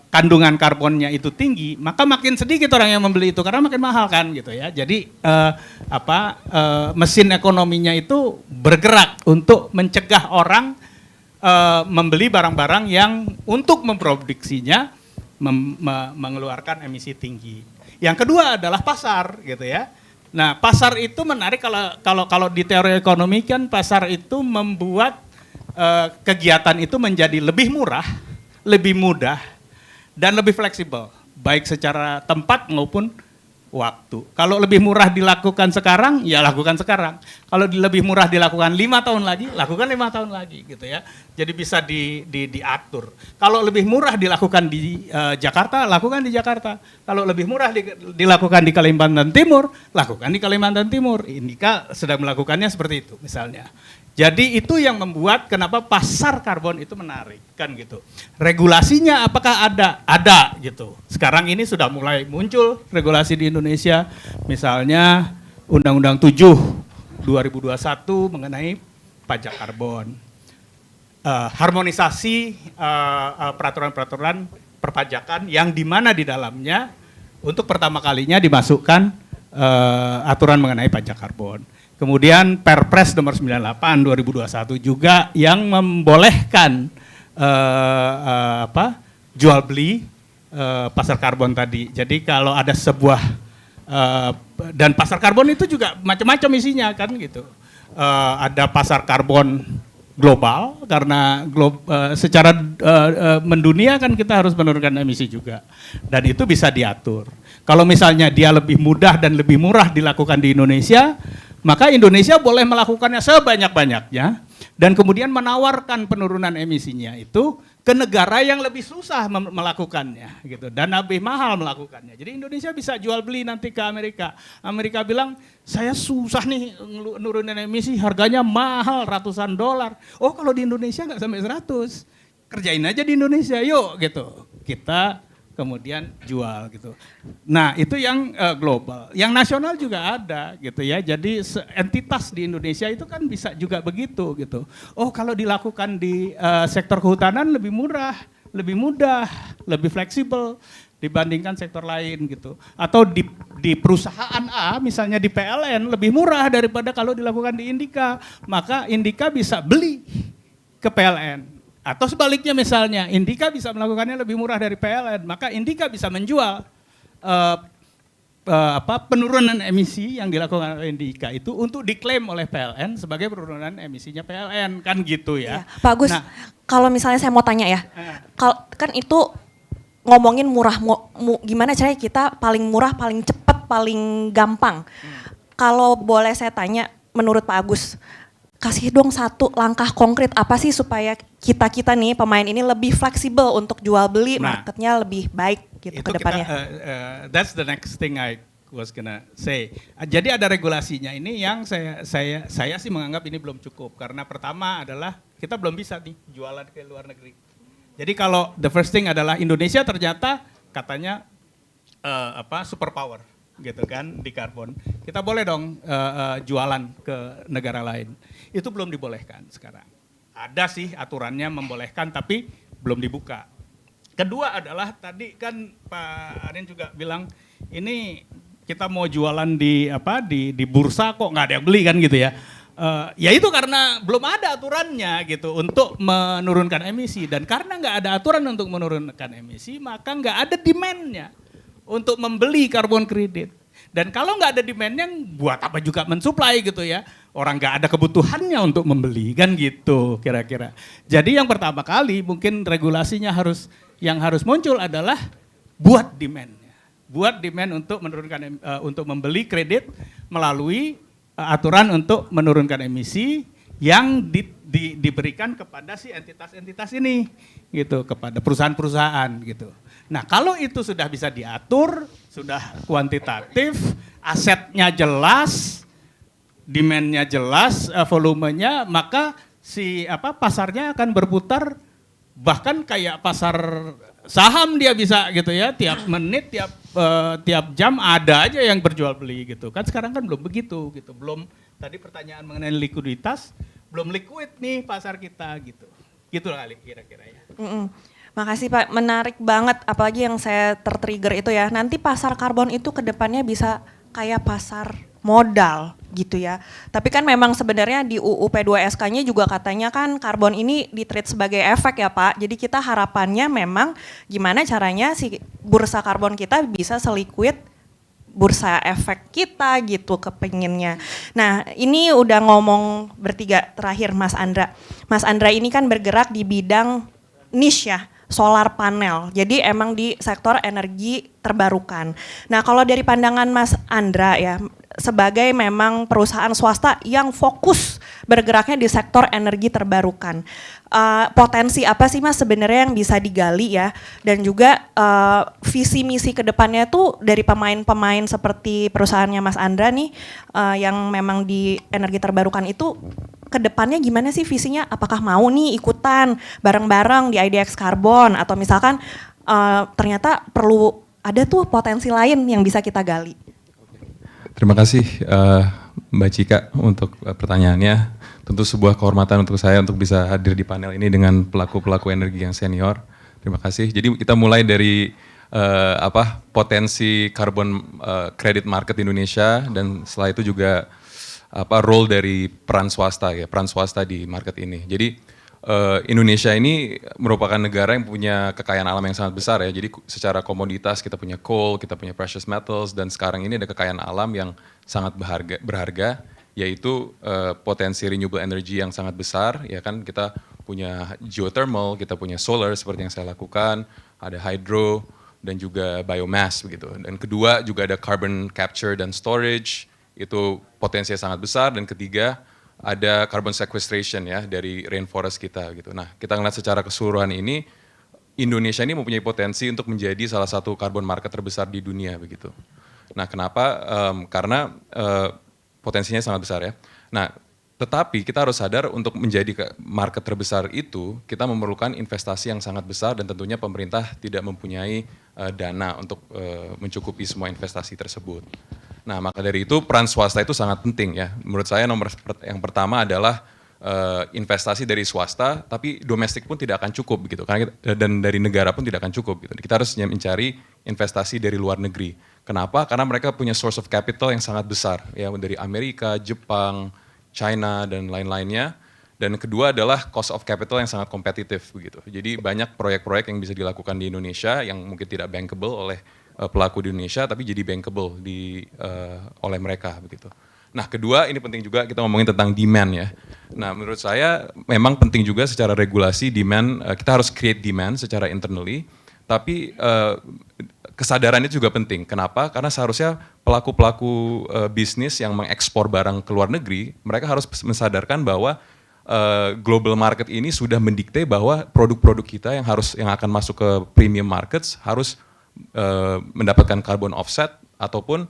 kandungan karbonnya itu tinggi, maka makin sedikit orang yang membeli itu karena makin mahal kan gitu ya. Jadi mesin ekonominya itu bergerak untuk mencegah orang membeli barang-barang yang untuk memproduksinya mengeluarkan emisi tinggi. Yang kedua adalah pasar gitu ya. Nah, pasar itu menarik kalau di teori ekonomi kan pasar itu membuat kegiatan itu menjadi lebih murah, lebih mudah, dan lebih fleksibel, baik secara tempat maupun waktu. Kalau lebih murah dilakukan sekarang, ya lakukan sekarang. Kalau lebih murah dilakukan 5 tahun lagi, lakukan 5 tahun lagi gitu ya. Jadi bisa diatur. Kalau lebih murah dilakukan di Jakarta, lakukan di Jakarta. Kalau lebih murah dilakukan di Kalimantan Timur, lakukan di Kalimantan Timur. Indika sedang melakukannya seperti itu misalnya. Jadi itu yang membuat kenapa pasar karbon itu menarik kan gitu. Regulasinya apakah ada? Ada gitu. Sekarang ini sudah mulai muncul regulasi di Indonesia. Misalnya Undang-Undang 7 2021 mengenai pajak karbon. Harmonisasi peraturan-peraturan perpajakan yang dimana di dalamnya untuk pertama kalinya dimasukkan aturan mengenai pajak karbon. Kemudian Perpres nomor 98 2021 juga yang membolehkan jual beli pasar karbon tadi. Jadi kalau ada sebuah dan pasar karbon itu juga macam-macam isinya kan gitu. Ada pasar karbon global karena secara mendunia kan kita harus menurunkan emisi juga. Dan itu bisa diatur. Kalau misalnya dia lebih mudah dan lebih murah dilakukan di Indonesia, maka Indonesia boleh melakukannya sebanyak-banyaknya dan kemudian menawarkan penurunan emisinya itu ke negara yang lebih susah melakukannya gitu dan lebih mahal melakukannya. Jadi Indonesia bisa jual beli nanti ke Amerika. Amerika bilang, saya susah nih nurunin emisi, harganya mahal ratusan dolar. Oh kalau di Indonesia nggak sampai 100, kerjain aja di Indonesia yuk gitu. Kita kemudian jual gitu. Nah itu yang global, yang nasional juga ada gitu ya. Jadi entitas di Indonesia itu kan bisa juga begitu gitu. Oh kalau dilakukan di sektor kehutanan lebih murah, lebih mudah, lebih fleksibel dibandingkan sektor lain gitu. Atau di perusahaan A misalnya di PLN lebih murah daripada kalau dilakukan di Indika. Maka Indika bisa beli ke PLN. Atau sebaliknya misalnya, Indika bisa melakukannya lebih murah dari PLN, maka Indika bisa menjual penurunan emisi yang dilakukan oleh Indika itu untuk diklaim oleh PLN sebagai penurunan emisinya PLN, kan gitu ya. Pak Agus, Nah, kalau misalnya saya mau tanya ya, kan itu ngomongin murah, gimana caranya kita paling murah, paling cepat, paling gampang. Kalau boleh saya tanya, menurut Pak Agus, kasih dong satu langkah konkret apa sih supaya kita nih pemain ini lebih fleksibel untuk jual beli, marketnya lebih baik gitu ke depannya. That's the next thing I was gonna say. Jadi ada regulasinya ini yang saya sih menganggap ini belum cukup karena pertama adalah kita belum bisa nih jualan ke luar negeri. Jadi kalau the first thing adalah Indonesia ternyata katanya superpower gitu kan di karbon. Kita boleh dong jualan ke negara lain. Itu belum dibolehkan sekarang. Ada sih aturannya membolehkan tapi belum dibuka. Kedua adalah tadi kan Pak Arin juga bilang ini kita mau jualan di bursa kok nggak ada yang beli kan gitu ya. Ya itu karena belum ada aturannya gitu untuk menurunkan emisi dan karena nggak ada aturan untuk menurunkan emisi maka nggak ada demand-nya untuk membeli karbon kredit. Dan kalau nggak ada demand-nya, buat apa juga mensuplai gitu ya. Orang nggak ada kebutuhannya untuk membeli, kan gitu kira-kira. Jadi yang pertama kali mungkin regulasinya yang harus muncul adalah buat demand-nya. Buat demand untuk menurunkan untuk membeli kredit melalui aturan untuk menurunkan emisi yang diberikan kepada si entitas-entitas ini gitu, kepada perusahaan-perusahaan gitu. Nah kalau itu sudah bisa diatur, sudah kuantitatif, asetnya jelas, demand-nya jelas, volumenya, maka pasarnya akan berputar bahkan kayak pasar saham dia bisa gitu ya, tiap menit, tiap jam ada aja yang berjual beli gitu kan. Sekarang kan belum begitu gitu, belum tadi pertanyaan mengenai likuiditas, belum liquid nih pasar kita gitu. Gitu kali kira-kira ya. Makasih Pak, menarik banget apalagi yang saya tertrigger itu ya. Nanti pasar karbon itu ke depannya bisa kayak pasar modal gitu ya. Tapi kan memang sebenarnya di UU P2SK-nya juga katanya kan karbon ini di-treat sebagai efek ya Pak. Jadi kita harapannya memang gimana caranya si bursa karbon kita bisa seliquid bursa efek kita gitu kepinginnya. Nah ini udah ngomong bertiga terakhir Mas Andra. Mas Andra ini kan bergerak di bidang niche ya, solar panel. Jadi emang di sektor energi terbarukan. Nah kalau dari pandangan Mas Andra ya, sebagai memang perusahaan swasta yang fokus bergeraknya di sektor energi terbarukan. Potensi apa sih Mas sebenarnya yang bisa digali ya, dan juga visi misi ke depannya tuh dari pemain-pemain seperti perusahaannya Mas Andra nih yang memang di energi terbarukan itu ke depannya gimana sih visinya? Apakah mau nih ikutan bareng-bareng di IDX Carbon atau misalkan ternyata perlu ada tuh potensi lain yang bisa kita gali? Terima kasih Mbak Cika untuk pertanyaannya. Tentu sebuah kehormatan untuk saya untuk bisa hadir di panel ini dengan pelaku-pelaku energi yang senior. Terima kasih. Jadi kita mulai dari potensi carbon credit market Indonesia, dan setelah itu juga role dari peran swasta ya, peran swasta di market ini. Jadi Indonesia ini merupakan negara yang punya kekayaan alam yang sangat besar ya. Jadi secara komoditas kita punya coal, kita punya precious metals, dan sekarang ini ada kekayaan alam yang sangat berharga, yaitu potensi renewable energy yang sangat besar. Ya kan, kita punya geothermal, kita punya solar seperti yang saya lakukan, ada hydro dan juga biomass begitu. Dan kedua juga ada carbon capture dan storage, itu potensinya sangat besar. Dan ketiga ada carbon sequestration ya dari rainforest kita gitu. Nah kita ngeliat secara keseluruhan ini, Indonesia ini mempunyai potensi untuk menjadi salah satu carbon market terbesar di dunia begitu. Nah kenapa? Karena potensinya sangat besar ya. Nah tetapi kita harus sadar untuk menjadi market terbesar itu kita memerlukan investasi yang sangat besar, dan tentunya pemerintah tidak mempunyai dana untuk mencukupi semua investasi tersebut. Nah maka dari itu peran swasta itu sangat penting ya. Menurut saya nomor yang pertama adalah investasi dari swasta, tapi domestik pun tidak akan cukup begitu. Dan dari negara pun tidak akan cukup gitu. Kita harus mencari investasi dari luar negeri. Kenapa? Karena mereka punya source of capital yang sangat besar ya, dari Amerika, Jepang, China dan lain-lainnya. Dan kedua adalah cost of capital yang sangat kompetitif begitu. Jadi banyak proyek-proyek yang bisa dilakukan di Indonesia yang mungkin tidak bankable oleh pelaku di Indonesia, tapi jadi bankable oleh mereka begitu. Nah kedua, ini penting juga kita ngomongin tentang demand ya. Nah menurut saya memang penting juga secara regulasi demand, kita harus create demand secara internally, tapi kesadaran itu juga penting. Kenapa? Karena seharusnya pelaku-pelaku bisnis yang mengekspor barang ke luar negeri, mereka harus mensadarkan bahwa global market ini sudah mendikte bahwa produk-produk kita yang akan masuk ke premium markets harus mendapatkan carbon offset ataupun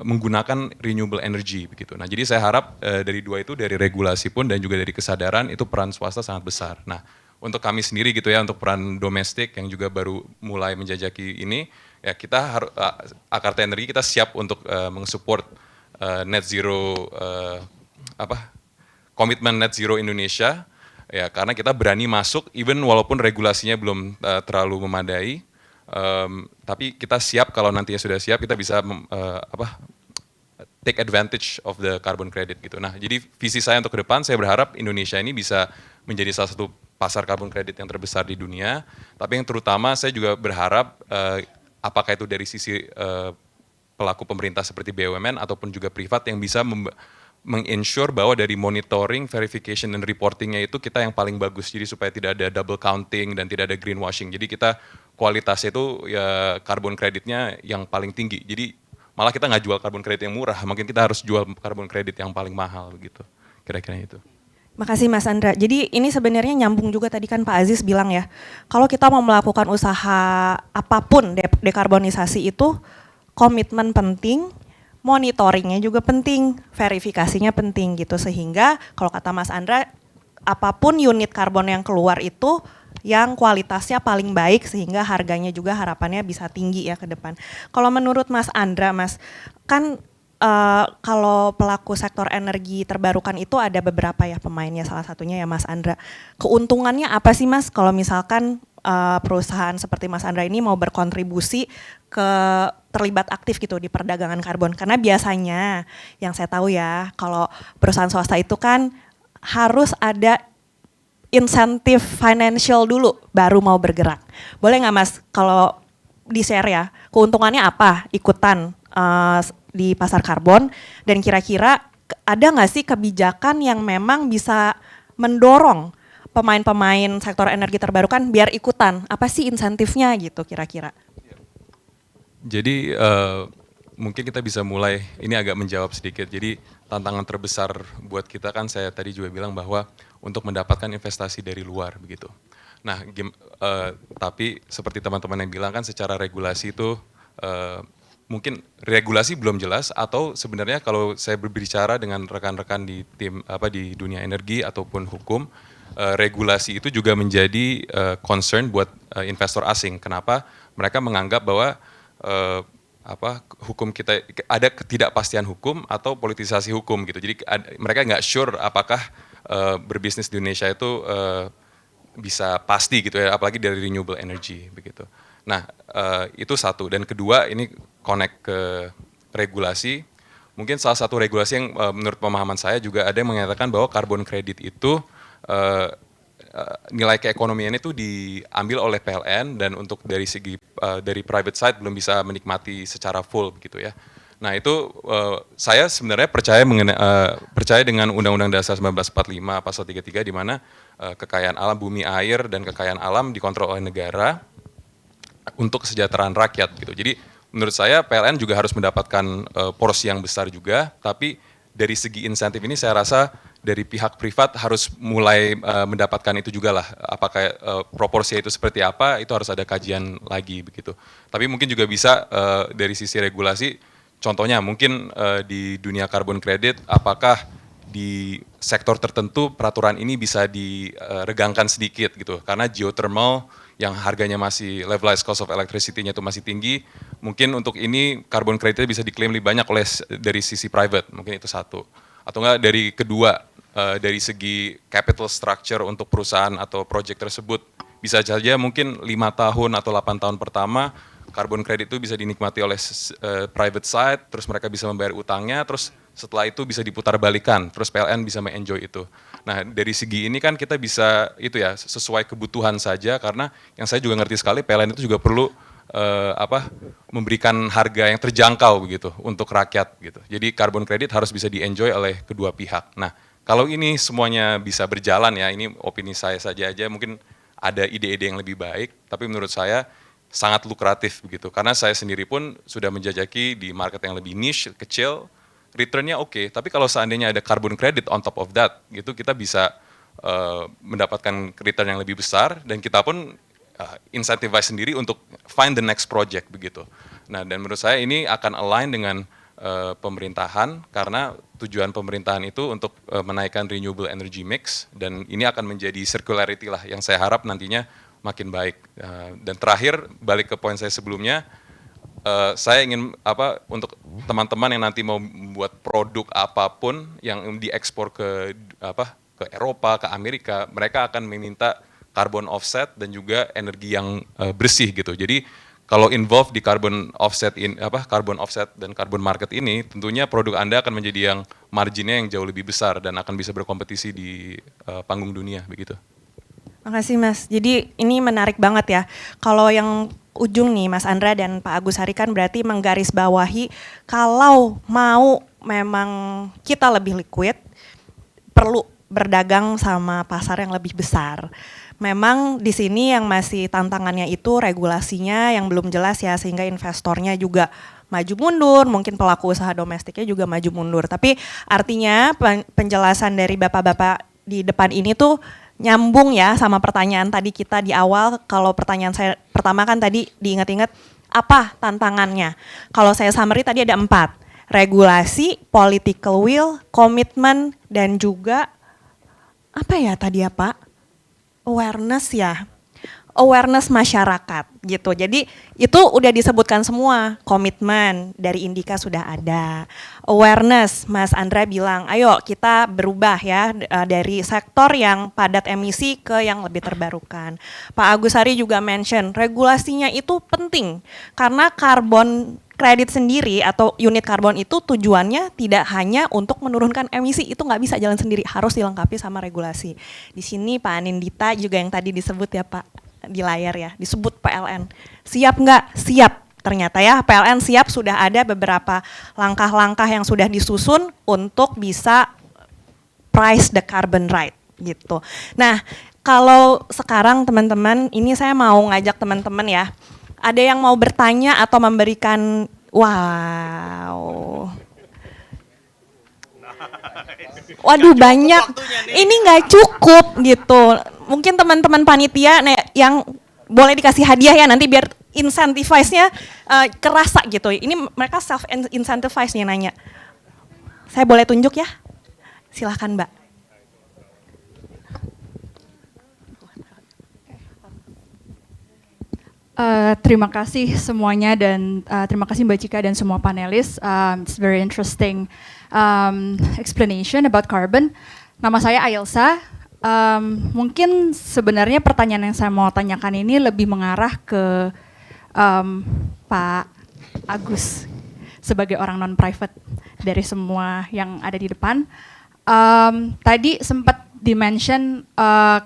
menggunakan renewable energy begitu. Nah, jadi saya harap dari dua itu, dari regulasi pun dan juga dari kesadaran, itu peran swasta sangat besar. Nah, untuk kami sendiri gitu ya, untuk peran domestik yang juga baru mulai menjajaki ini, ya kita harus Akarta Energi kita siap untuk mensupport net zero komitmen net zero Indonesia ya, karena kita berani masuk even walaupun regulasinya belum terlalu memadai. Tapi kita siap, kalau nantinya sudah siap kita bisa take advantage of the carbon credit gitu. Nah jadi visi saya untuk ke depan, saya berharap Indonesia ini bisa menjadi salah satu pasar carbon credit yang terbesar di dunia. Tapi yang terutama saya juga berharap apakah itu dari sisi pelaku pemerintah seperti BUMN ataupun juga privat yang bisa meng-ensure bahwa dari monitoring, verification, dan reportingnya itu kita yang paling bagus. Jadi supaya tidak ada double counting dan tidak ada greenwashing. Jadi kita kualitasnya itu ya carbon creditnya yang paling tinggi. Jadi malah kita nggak jual carbon credit yang murah, mungkin kita harus jual carbon credit yang paling mahal gitu. Kira-kira itu. Makasih Mas Andra. Jadi ini sebenarnya nyambung juga tadi kan Pak Aziz bilang ya, kalau kita mau melakukan usaha apapun dekarbonisasi itu komitmen penting, monitoringnya juga penting, verifikasinya penting gitu, sehingga kalau kata Mas Andra, apapun unit karbon yang keluar itu yang kualitasnya paling baik sehingga harganya juga harapannya bisa tinggi ya ke depan. Kalau menurut Mas Andra, Mas, kan kalau pelaku sektor energi terbarukan itu ada beberapa ya pemainnya, salah satunya ya Mas Andra. Keuntungannya apa sih Mas kalau misalkan perusahaan seperti Mas Andra ini mau berkontribusi ke terlibat aktif gitu di perdagangan karbon? Karena biasanya yang saya tahu ya, kalau perusahaan swasta itu kan harus ada insentif financial dulu baru mau bergerak. Boleh nggak Mas kalau di share ya, keuntungannya apa ikutan di pasar karbon, dan kira-kira ada nggak sih kebijakan yang memang bisa mendorong pemain-pemain sektor energi terbarukan biar ikutan? Apa sih insentifnya gitu kira-kira? Jadi mungkin kita bisa mulai, ini agak menjawab sedikit. Jadi tantangan terbesar buat kita kan saya tadi juga bilang bahwa untuk mendapatkan investasi dari luar begitu. Nah, tapi seperti teman-teman yang bilang kan secara regulasi itu mungkin regulasi belum jelas, atau sebenarnya kalau saya berbicara dengan rekan-rekan di tim di dunia energi ataupun hukum, regulasi itu juga menjadi concern buat investor asing. Kenapa? Mereka menganggap bahwa hukum kita ada ketidakpastian hukum atau politisasi hukum gitu. Jadi mereka nggak sure apakah berbisnis di Indonesia itu bisa pasti gitu ya, apalagi dari renewable energy begitu. Nah, itu satu. Dan kedua, ini connect ke regulasi. Mungkin salah satu regulasi yang menurut pemahaman saya juga ada yang mengatakan bahwa carbon credit itu nilai keekonomiannya itu diambil oleh PLN, dan untuk dari segi dari private side belum bisa menikmati secara full begitu ya. Nah itu saya sebenarnya percaya dengan Undang-Undang Dasar 1945 pasal 33 di mana kekayaan alam, bumi, air, dan kekayaan alam dikontrol oleh negara untuk kesejahteraan rakyat gitu. Jadi menurut saya PLN juga harus mendapatkan porsi yang besar juga, tapi dari segi insentif ini saya rasa dari pihak privat harus mulai mendapatkan itu juga lah. Apakah proporsinya itu seperti apa, itu harus ada kajian lagi begitu. Tapi mungkin juga bisa dari sisi regulasi, contohnya mungkin di dunia carbon credit, apakah di sektor tertentu peraturan ini bisa diregangkan sedikit gitu, karena geothermal yang harganya masih levelized cost of electricity-nya itu masih tinggi, mungkin untuk ini carbon credit bisa diklaim lebih banyak oleh dari sisi private, mungkin itu satu. Atau enggak dari kedua, dari segi capital structure untuk perusahaan atau project tersebut, bisa saja mungkin 5 tahun atau 8 tahun pertama carbon credit itu bisa dinikmati oleh private side, terus mereka bisa membayar utangnya, terus setelah itu bisa diputar balikan, terus PLN bisa mengenjoy itu. Nah dari segi ini kan kita bisa itu ya sesuai kebutuhan saja, karena yang saya juga ngerti sekali PLN itu juga perlu memberikan harga yang terjangkau begitu untuk rakyat gitu. Jadi carbon credit harus bisa di-enjoy oleh kedua pihak. Nah kalau ini semuanya bisa berjalan ya, ini opini saya saja aja, mungkin ada ide-ide yang lebih baik, tapi menurut saya sangat lukratif begitu. Karena saya sendiri pun sudah menjajaki di market yang lebih niche, kecil, returnnya oke. Tapi kalau seandainya ada carbon credit on top of that, gitu kita bisa mendapatkan return yang lebih besar, dan kita pun incentivize sendiri untuk find the next project begitu. Nah dan menurut saya ini akan align dengan pemerintahan, karena tujuan pemerintahan itu untuk menaikkan renewable energy mix, dan ini akan menjadi circularity lah yang saya harap nantinya makin baik. Dan terakhir balik ke poin saya sebelumnya, saya ingin untuk teman-teman yang nanti mau membuat produk apapun yang diekspor ke Eropa, ke Amerika, mereka akan meminta carbon offset dan juga energi yang bersih gitu. Jadi kalau involved di carbon offset dan carbon market ini, tentunya produk Anda akan menjadi yang marginnya yang jauh lebih besar dan akan bisa berkompetisi di panggung dunia begitu. Makasih Mas. Jadi ini menarik banget ya. Kalau yang ujung nih Mas Andra dan Pak Agus Hari kan berarti menggarisbawahi kalau mau memang kita lebih liquid, perlu berdagang sama pasar yang lebih besar. Memang di sini yang masih tantangannya itu regulasinya yang belum jelas ya, sehingga investornya juga maju mundur, mungkin pelaku usaha domestiknya juga maju mundur. Tapi artinya penjelasan dari bapak-bapak di depan ini tuh nyambung ya sama pertanyaan tadi kita di awal. Kalau pertanyaan saya pertama kan tadi diingat-ingat apa tantangannya. Kalau saya summary tadi ada 4. Regulasi, political will, komitmen, dan juga apa ya tadi ya Pak? Awareness ya. Awareness masyarakat gitu. Jadi itu udah disebutkan semua, komitmen dari Indika sudah ada. Awareness, Mas Andra bilang, ayo kita berubah ya dari sektor yang padat emisi ke yang lebih terbarukan. Pak Agus Hari juga mention, regulasinya itu penting karena karbon kredit sendiri atau unit karbon itu tujuannya tidak hanya untuk menurunkan emisi, itu nggak bisa jalan sendiri, harus dilengkapi sama regulasi. Di sini Pak Anindita juga yang tadi disebut ya Pak, di layar ya, disebut PLN. Siap nggak? Siap. ternyata ya PLN siap, sudah ada beberapa langkah-langkah yang sudah disusun untuk bisa price the carbon right gitu. Nah, kalau sekarang teman-teman, ini saya mau ngajak teman-teman ya, ada yang mau bertanya atau memberikan, wow. Waduh banyak, ini nggak cukup gitu. Mungkin teman-teman panitia yang boleh dikasih hadiah ya nanti biar incentivize-nya kerasa gitu. Ini mereka self incentivize nih nanya. Saya boleh tunjuk ya? Silahkan Mbak. Terima kasih semuanya dan terima kasih Mbak Cika dan semua panelis. It's very interesting explanation about carbon. Nama saya Ailsa. Mungkin sebenarnya pertanyaan yang saya mau tanyakan ini lebih mengarah ke Pak Agus sebagai orang non-private dari semua yang ada di depan. Tadi sempat di-mention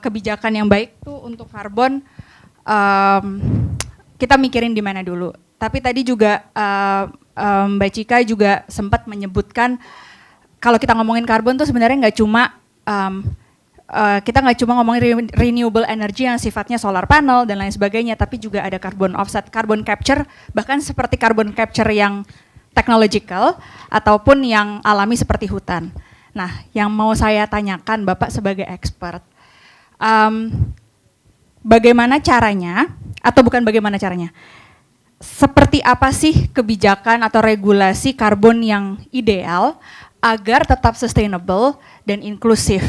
kebijakan yang baik tuh untuk karbon. Kita mikirin di mana dulu. Tapi tadi juga Mbak Cika juga sempat menyebutkan kalau kita ngomongin karbon tuh sebenarnya nggak cuma kita nggak cuma ngomongin renewable energy yang sifatnya solar panel dan lain sebagainya, tapi juga ada carbon offset, carbon capture, bahkan seperti carbon capture yang technological ataupun yang alami seperti hutan. Nah, yang mau saya tanyakan Bapak sebagai expert, bagaimana caranya, atau bukan bagaimana caranya, seperti apa sih kebijakan atau regulasi karbon yang ideal agar tetap sustainable dan inklusif?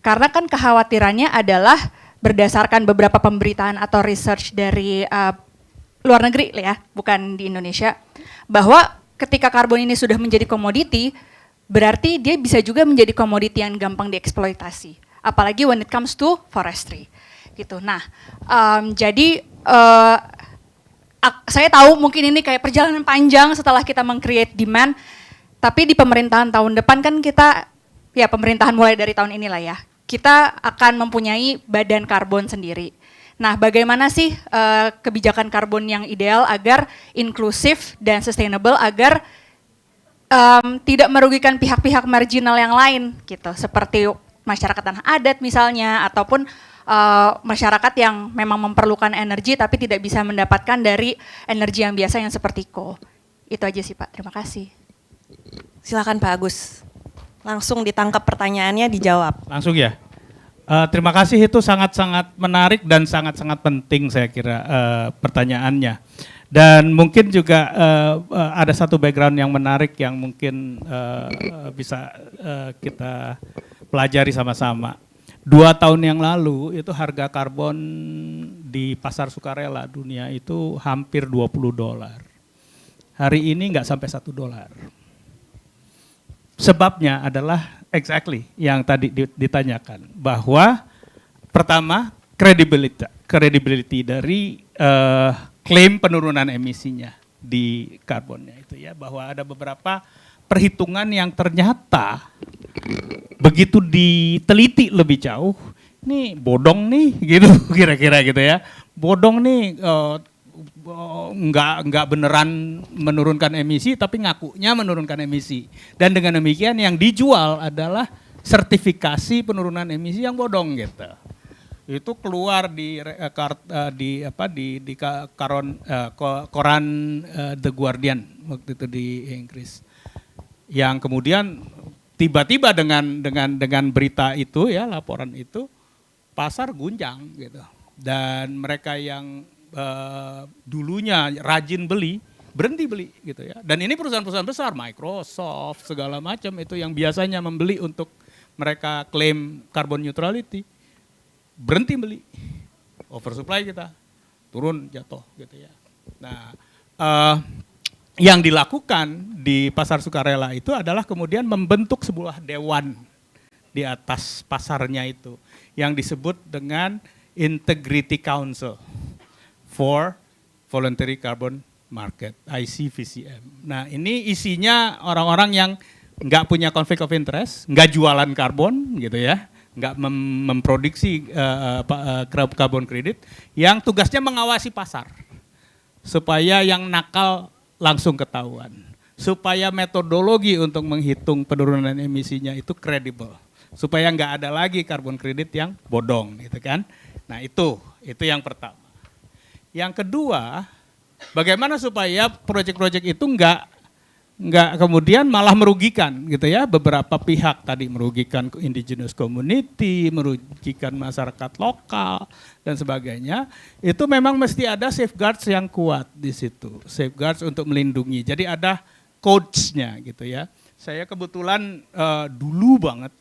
Karena kan kekhawatirannya adalah berdasarkan beberapa pemberitaan atau research dari luar negeri ya, bukan di Indonesia, bahwa ketika karbon ini sudah menjadi komoditi, berarti dia bisa juga menjadi komoditi yang gampang dieksploitasi, apalagi when it comes to forestry. Gitu. Nah, jadi saya tahu mungkin ini kayak perjalanan panjang setelah kita meng-create demand, tapi di pemerintahan tahun depan kan kita, ya pemerintahan mulai dari tahun inilah ya, kita akan mempunyai badan karbon sendiri. Nah, bagaimana sih kebijakan karbon yang ideal agar inklusif dan sustainable, agar tidak merugikan pihak-pihak marginal yang lain gitu, seperti masyarakat tanah adat misalnya, ataupun masyarakat yang memang memerlukan energi tapi tidak bisa mendapatkan dari energi yang biasa yang seperti coal. Itu aja sih Pak, terima kasih. Silakan Pak Agus. Langsung ditangkap pertanyaannya, dijawab. Langsung ya. Terima kasih, itu sangat-sangat menarik dan sangat-sangat penting saya kira pertanyaannya. Dan mungkin juga ada satu background yang menarik yang mungkin bisa kita pelajari sama-sama. 2 tahun yang lalu itu harga karbon di pasar sukarela dunia itu hampir $20. Hari ini nggak sampai $1. Sebabnya adalah exactly yang tadi ditanyakan, bahwa pertama credibility dari klaim penurunan emisinya di karbonnya itu ya, bahwa ada beberapa perhitungan yang ternyata begitu diteliti lebih jauh, nih bodong nih gitu kira-kira gitu ya, bodong nih nggak beneran menurunkan emisi tapi ngakunya menurunkan emisi, dan dengan demikian yang dijual adalah sertifikasi penurunan emisi yang bodong gitu. Itu keluar di koran The Guardian waktu itu di Inggris, yang kemudian tiba-tiba dengan berita itu ya, laporan itu, pasar gunjang gitu, dan mereka yang dulunya rajin beli berhenti beli gitu ya. Dan ini perusahaan-perusahaan besar, Microsoft segala macam itu yang biasanya membeli untuk mereka klaim carbon neutrality, berhenti beli, oversupply kita, turun jatuh gitu ya. Nah, yang dilakukan di pasar sukarela itu adalah kemudian membentuk sebuah dewan di atas pasarnya itu, yang disebut dengan Integrity Council for Voluntary Carbon Market, ICVCM. Nah, ini isinya orang-orang yang nggak punya conflict of interest, nggak jualan karbon gitu ya, nggak memproduksi carbon credit, yang tugasnya mengawasi pasar. supaya yang nakal langsung ketahuan, supaya metodologi untuk menghitung penurunan emisinya itu kredibel, supaya nggak ada lagi karbon kredit yang bodong, gitu kan? Nah itu yang pertama. Yang kedua, bagaimana supaya proyek-proyek itu nggak kemudian malah merugikan gitu ya, beberapa pihak tadi, merugikan indigenous community, merugikan masyarakat lokal dan sebagainya. Itu memang mesti ada safeguards yang kuat di situ, safeguards untuk melindungi. Jadi ada codes-nya gitu ya. Saya kebetulan dulu banget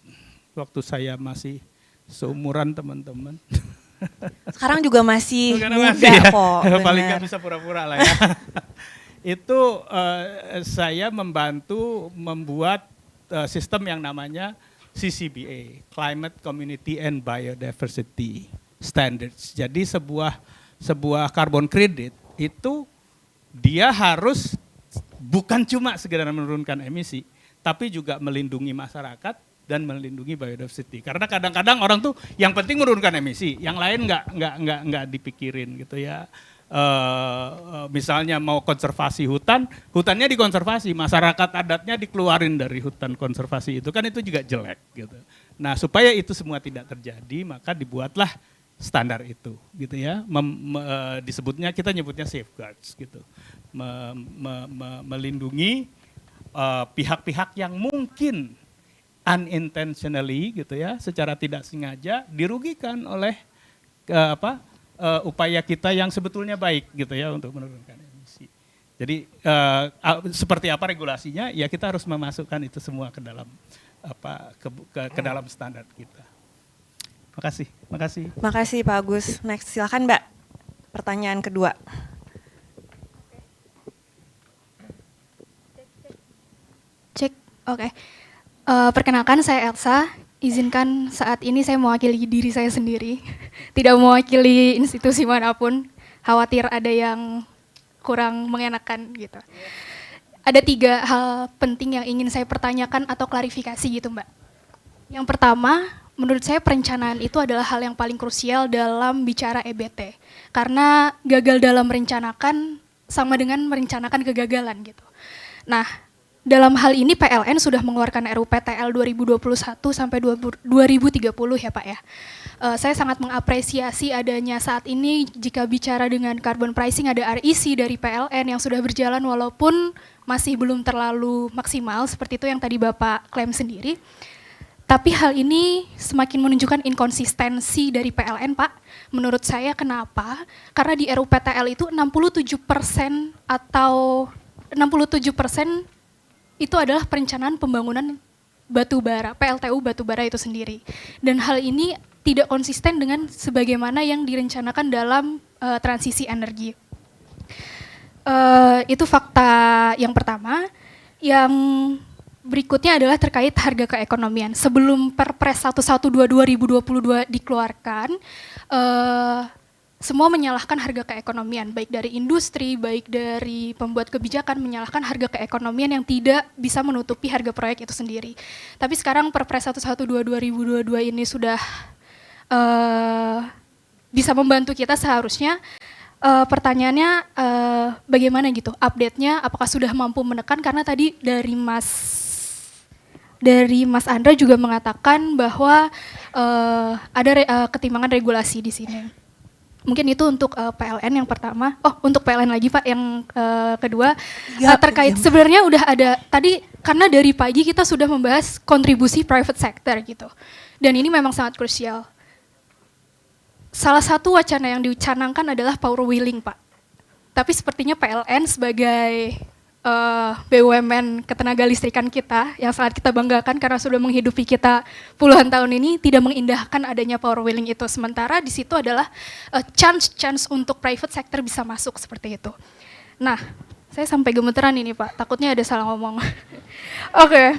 waktu saya masih seumuran teman-teman. Sekarang juga masih Karena muda masih ya, kok. paling bener. nggak bisa pura-pura lah ya. Itu saya membantu membuat sistem yang namanya CCBA, Climate Community and Biodiversity Standards. Jadi sebuah carbon credit itu dia harus bukan cuma sekedar menurunkan emisi, tapi juga melindungi masyarakat dan melindungi biodiversity. Karena kadang-kadang orang tuh yang penting menurunkan emisi, yang lain nggak dipikirin gitu ya. Misalnya mau konservasi hutannya dikonservasi, masyarakat adatnya dikeluarin dari hutan konservasi itu kan itu juga jelek gitu. Nah supaya itu semua tidak terjadi maka dibuatlah standar itu gitu ya. Disebutnya, kita nyebutnya safeguards gitu, melindungi pihak-pihak yang mungkin unintentionally gitu ya, secara tidak sengaja dirugikan oleh upaya kita yang sebetulnya baik gitu ya untuk menurunkan emisi. Jadi seperti apa regulasinya? Ya kita harus memasukkan itu semua ke dalam ke dalam standar kita. Makasih. Makasih Pak Agus. Next, silakan Mbak. Pertanyaan kedua. Cek, oke. Perkenalkan saya Elsa. Izinkan saat ini saya mewakili diri saya sendiri, tidak mewakili institusi manapun, khawatir ada yang kurang mengenakan gitu. Ada 3 hal penting yang ingin saya pertanyakan atau klarifikasi gitu Mbak. Yang pertama, menurut saya perencanaan itu adalah hal yang paling krusial dalam bicara EBT. Karena gagal dalam merencanakan sama dengan merencanakan kegagalan gitu. Nah, dalam hal ini PLN sudah mengeluarkan RUPTL 2021 sampai 2030 ya Pak ya. Saya sangat mengapresiasi adanya saat ini jika bicara dengan carbon pricing ada REC dari PLN yang sudah berjalan walaupun masih belum terlalu maksimal seperti itu yang tadi Bapak klaim sendiri. Tapi hal ini semakin menunjukkan inkonsistensi dari PLN Pak. Menurut saya kenapa? Karena di RUPTL itu 67% atau 67% itu adalah perencanaan pembangunan batu bara, PLTU batu bara itu sendiri. Dan hal ini tidak konsisten dengan sebagaimana yang direncanakan dalam transisi energi. Itu fakta yang pertama. Yang berikutnya adalah terkait harga keekonomian. Sebelum Perpres 112 2022 dikeluarkan, semua menyalahkan harga keekonomian, baik dari industri, baik dari pembuat kebijakan, menyalahkan harga keekonomian yang tidak bisa menutupi harga proyek itu sendiri. Tapi sekarang Perpres 112 2022 ini sudah bisa membantu kita seharusnya. Pertanyaannya bagaimana gitu update-nya, apakah sudah mampu menekan, karena tadi dari Mas Andra juga mengatakan bahwa ada ketimbangan regulasi di sini. Mungkin itu untuk PLN yang pertama. Oh, untuk PLN lagi Pak, yang kedua terkait sebenarnya udah ada tadi, karena dari pagi kita sudah membahas kontribusi private sector gitu. Dan ini memang sangat krusial. Salah satu wacana yang dicanangkan adalah power wheeling Pak. Tapi sepertinya PLN sebagai BUMN ketenaga listrikan kita yang sangat kita banggakan karena sudah menghidupi kita puluhan tahun ini, tidak mengindahkan adanya power wheeling itu. Sementara di situ adalah chance untuk private sector bisa masuk seperti itu. Nah, saya sampai gemeteran ini Pak, takutnya ada salah ngomong. Oke.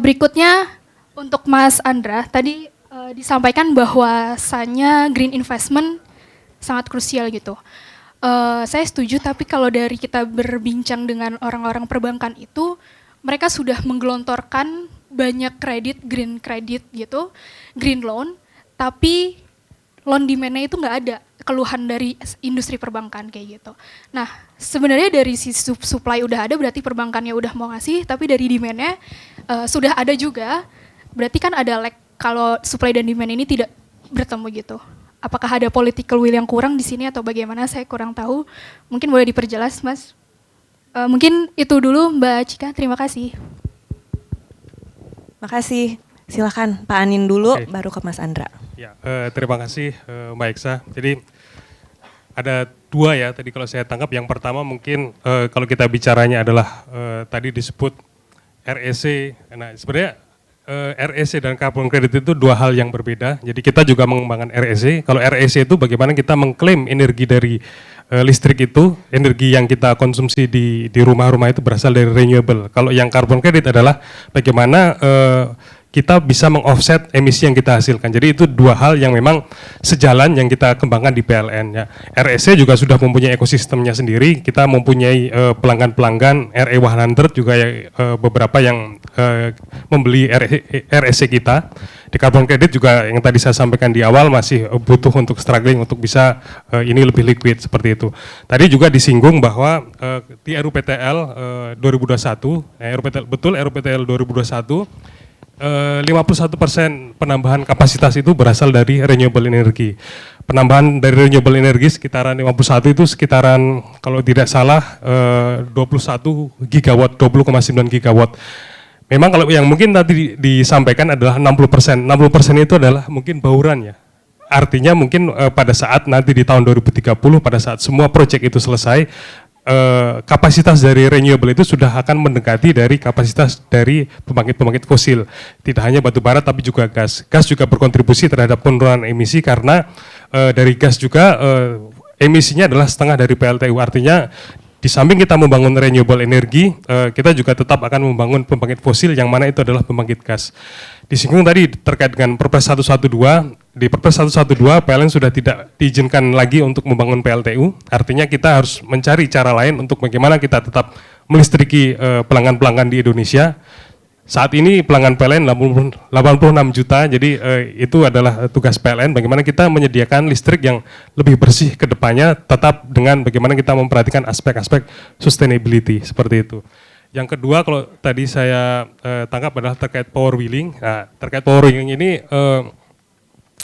Berikutnya untuk Mas Andra, tadi disampaikan bahwasannya green investment sangat krusial gitu. Saya setuju, tapi kalau dari kita berbincang dengan orang-orang perbankan itu, mereka sudah menggelontorkan banyak kredit, green credit gitu, green loan, tapi loan demand-nya itu nggak ada, keluhan dari industri perbankan kayak gitu. Nah, sebenarnya dari sisi supply udah ada, berarti perbankannya udah mau ngasih, tapi dari demand-nya sudah ada juga, berarti kan ada lag kalau supply dan demand ini tidak bertemu gitu. Apakah ada political will yang kurang di sini atau bagaimana, saya kurang tahu. Mungkin boleh diperjelas, Mas. Mungkin itu dulu Mbak Cika, terima kasih. Makasih. Silakan Pak Anin dulu, Oke. baru ke Mas Andra. Ya, terima kasih Mbak Eksa. Jadi ada dua ya tadi kalau saya tangkap. Yang pertama mungkin kalau kita bicaranya adalah tadi disebut REC. Nah sebenarnya REC dan carbon credit itu dua hal yang berbeda. Jadi kita juga mengembangkan REC. Kalau REC itu bagaimana kita mengklaim energi dari listrik itu, energi yang kita konsumsi di rumah-rumah itu berasal dari renewable. Kalau yang carbon credit adalah bagaimana kita bisa meng-offset emisi yang kita hasilkan. Jadi itu dua hal yang memang sejalan yang kita kembangkan di PLN. Ya. REC juga sudah mempunyai ekosistemnya sendiri. Kita mempunyai pelanggan-pelanggan RE100 juga beberapa yang membeli REC kita. Di carbon credit juga yang tadi saya sampaikan di awal masih butuh untuk struggling untuk bisa ini lebih liquid seperti itu. Tadi juga disinggung bahwa di RUPTL 2021, RUPTL 2021 51% penambahan kapasitas itu berasal dari renewable energy. Penambahan dari renewable energy sekitaran 51 itu sekitaran kalau tidak salah 21 gigawatt, 20,9 gigawatt. Memang kalau yang mungkin tadi disampaikan adalah 60%. 60% itu adalah mungkin bauran ya. Artinya mungkin pada saat nanti di tahun 2030 pada saat semua proyek itu selesai, kapasitas dari renewable itu sudah akan mendekati dari kapasitas dari pembangkit-pembangkit fosil. Tidak hanya batu bara tapi juga gas. Gas juga berkontribusi terhadap penurunan emisi karena dari gas juga emisinya adalah setengah dari PLTU. Artinya di samping kita membangun renewable energy, kita juga tetap akan membangun pembangkit fosil yang mana itu adalah pembangkit gas. Disinggung tadi terkait dengan Perpres 112, di Perpres 112 PLN sudah tidak diizinkan lagi untuk membangun PLTU, artinya kita harus mencari cara lain untuk bagaimana kita tetap melistriki pelanggan-pelanggan di Indonesia. Saat ini pelanggan PLN 86 juta, jadi itu adalah tugas PLN bagaimana kita menyediakan listrik yang lebih bersih ke depannya, tetap dengan bagaimana kita memperhatikan aspek-aspek sustainability, seperti itu. Yang kedua kalau tadi saya tangkap adalah terkait power wheeling. Nah, terkait power wheeling ini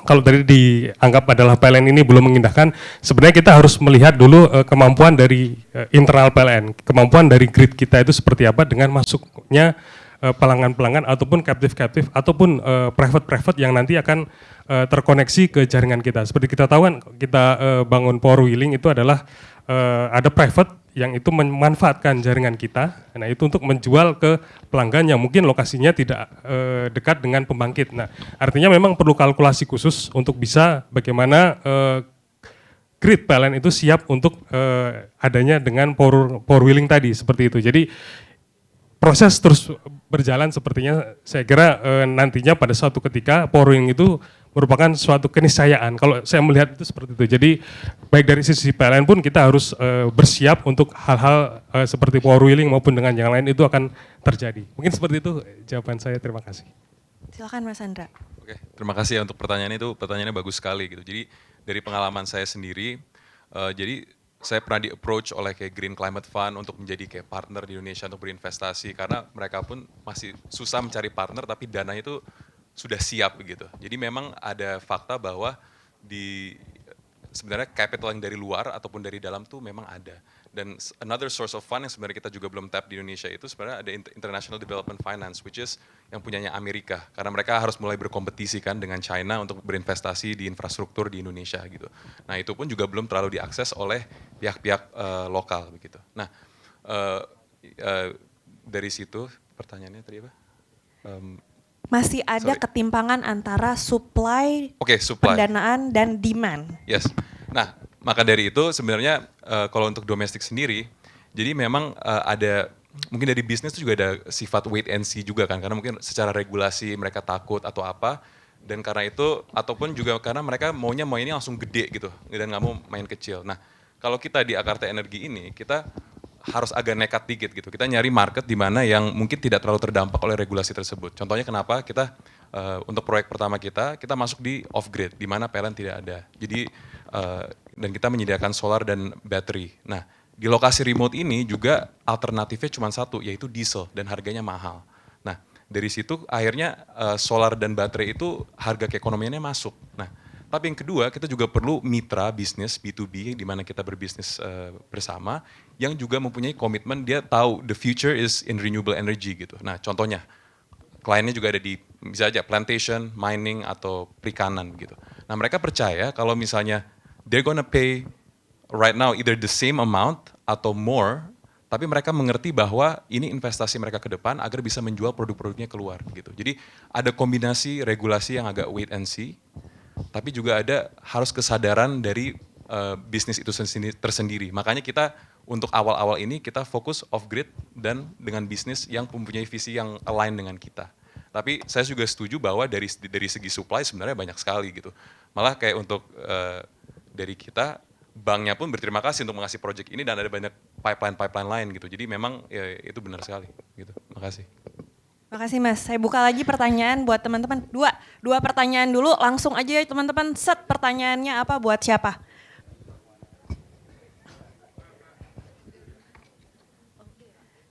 kalau tadi dianggap adalah PLN ini belum mengindahkan, sebenarnya kita harus melihat dulu kemampuan dari internal PLN, kemampuan dari grid kita itu seperti apa dengan masuknya pelanggan-pelanggan ataupun captive ataupun private yang nanti akan terkoneksi ke jaringan kita. Seperti kita tahu kan kita bangun power wheeling itu adalah ada private yang itu memanfaatkan jaringan kita. Nah, itu untuk menjual ke pelanggan yang mungkin lokasinya tidak dekat dengan pembangkit. Nah, artinya memang perlu kalkulasi khusus untuk bisa bagaimana grid PLN itu siap untuk adanya dengan power wheeling tadi seperti itu. Jadi proses terus berjalan sepertinya saya kira nantinya pada suatu ketika power wheeling itu merupakan suatu keniscayaan. Kalau saya melihat itu seperti itu. Jadi baik dari sisi PLN pun kita harus bersiap untuk hal-hal seperti power wheeling maupun dengan yang lain itu akan terjadi. Mungkin seperti itu jawaban saya. Terima kasih. Silakan Mas Andra. Oke, terima kasih ya untuk pertanyaannya itu. Pertanyaannya bagus sekali gitu. Jadi dari pengalaman saya sendiri, jadi saya pernah di-approach oleh kayak Green Climate Fund untuk menjadi kayak partner di Indonesia untuk berinvestasi karena mereka pun masih susah mencari partner tapi dananya itu sudah siap begitu. Jadi memang ada fakta bahwa sebenarnya capital yang dari luar ataupun dari dalam tuh memang ada. Dan another source of fund yang sebenarnya kita juga belum tap di Indonesia itu sebenarnya ada International Development Finance, which is yang punyanya Amerika. Karena mereka harus mulai berkompetisi kan dengan China untuk berinvestasi di infrastruktur di Indonesia gitu. Nah itu pun juga belum terlalu diakses oleh pihak-pihak lokal begitu. Nah dari situ pertanyaannya tadi apa? Masih ada ketimpangan antara supply, pendanaan, dan demand. Yes. Nah, maka dari itu sebenarnya kalau untuk domestik sendiri, jadi memang ada, mungkin dari bisnis itu juga ada sifat wait and see juga kan, karena mungkin secara regulasi mereka takut atau apa, dan karena itu, ataupun juga karena mereka maunya mainnya langsung gede gitu, dan nggak mau main kecil. Nah, kalau kita di Akarta Energi ini, kita harus agak nekat dikit gitu. Kita nyari market di mana yang mungkin tidak terlalu terdampak oleh regulasi tersebut. Contohnya kenapa kita untuk proyek pertama kita masuk di off grid di mana PLN tidak ada. Jadi dan kita menyediakan solar dan battery. Nah, di lokasi remote ini juga alternatifnya cuma satu, yaitu diesel dan harganya mahal. Nah, dari situ akhirnya solar dan baterai itu harga keekonomiannya masuk. Nah, tapi yang kedua kita juga perlu mitra bisnis B2B di mana kita berbisnis bersama yang juga mempunyai komitmen, dia tahu the future is in renewable energy gitu. Nah, contohnya kliennya juga ada di bisa aja plantation, mining atau perikanan gitu. Nah, mereka percaya kalau misalnya they're gonna pay right now either the same amount atau more, tapi mereka mengerti bahwa ini investasi mereka ke depan agar bisa menjual produk-produknya keluar gitu. Jadi ada kombinasi regulasi yang agak wait and see, tapi juga ada harus kesadaran dari bisnis itu tersendiri. Makanya kita untuk awal-awal ini kita fokus off grid dan dengan bisnis yang mempunyai visi yang align dengan kita. Tapi saya juga setuju bahwa dari segi supply sebenarnya banyak sekali gitu. Malah kayak untuk dari kita, banknya pun berterima kasih untuk mengasih project ini dan ada banyak pipeline lain gitu. Jadi memang ya, itu benar sekali gitu. Makasih. Makasih Mas. Saya buka lagi pertanyaan buat teman-teman. Dua pertanyaan dulu, langsung aja teman-teman set pertanyaannya apa buat siapa?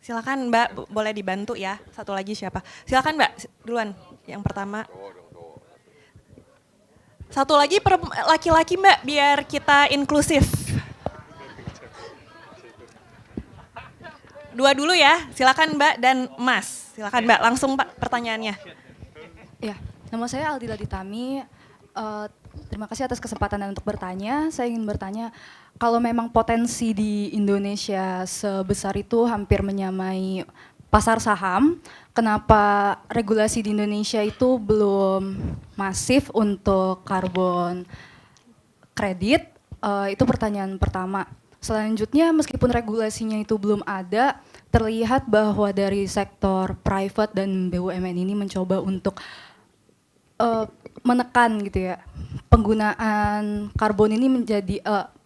Silakan Mbak, boleh dibantu ya. Satu lagi siapa? Silakan Mbak, duluan. Yang pertama. Satu lagi laki-laki Mbak, biar kita inklusif. Dua dulu ya, silakan Mbak dan Mas. Silakan Mbak, langsung Pak pertanyaannya. Ya, nama saya Aldila Ditami. Terima kasih atas kesempatan untuk bertanya. Saya ingin bertanya, kalau memang potensi di Indonesia sebesar itu hampir menyamai pasar saham, kenapa regulasi di Indonesia itu belum masif untuk karbon kredit? Itu pertanyaan pertama. Selanjutnya, meskipun regulasinya itu belum ada, terlihat bahwa dari sektor private dan BUMN ini mencoba untuk menekan gitu ya, penggunaan karbon ini menjadi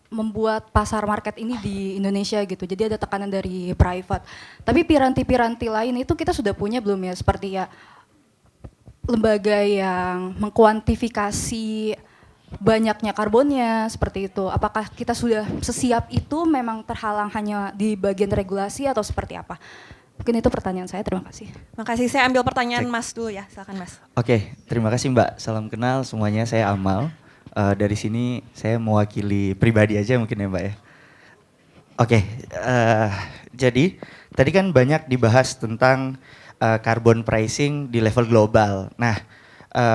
membuat pasar market ini di Indonesia gitu. Jadi ada tekanan dari private. Tapi piranti-piranti lain itu kita sudah punya belum ya? Seperti ya lembaga yang mengkuantifikasi banyaknya karbonnya seperti itu. Apakah kita sudah sesiap itu, memang terhalang hanya di bagian regulasi atau seperti apa? Mungkin itu pertanyaan saya, terima kasih. Makasih, saya ambil pertanyaan Mas dulu ya, silakan Mas. Oke, terima kasih Mbak. Salam kenal semuanya, saya Amal. Dari sini saya mewakili pribadi aja mungkin ya Mbak ya. Oke, jadi tadi kan banyak dibahas tentang carbon pricing di level global. Nah,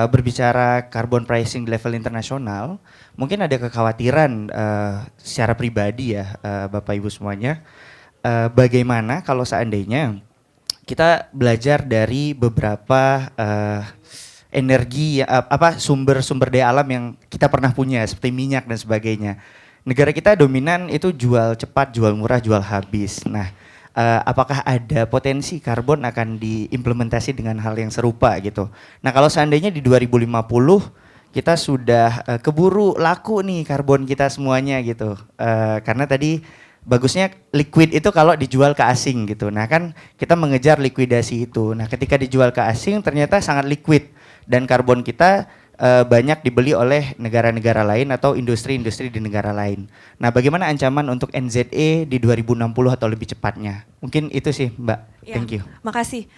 berbicara carbon pricing di level internasional, mungkin ada kekhawatiran secara pribadi ya Bapak Ibu semuanya. Bagaimana kalau seandainya kita belajar dari beberapa energi sumber-sumber daya alam yang kita pernah punya seperti minyak dan sebagainya. Negara kita dominan itu jual cepat, jual murah, jual habis. Nah, apakah ada potensi karbon akan diimplementasi dengan hal yang serupa gitu. Nah, kalau seandainya di 2050 kita sudah keburu laku nih karbon kita semuanya gitu. Karena tadi bagusnya liquid itu kalau dijual ke asing gitu. Nah, kan kita mengejar likuidasi itu. Nah, ketika dijual ke asing ternyata sangat liquid dan karbon kita banyak dibeli oleh negara-negara lain atau industri-industri di negara lain. Nah, bagaimana ancaman untuk NZE di 2060 atau lebih cepatnya? Mungkin itu sih, Mbak. Ya, Thank you. Makasih.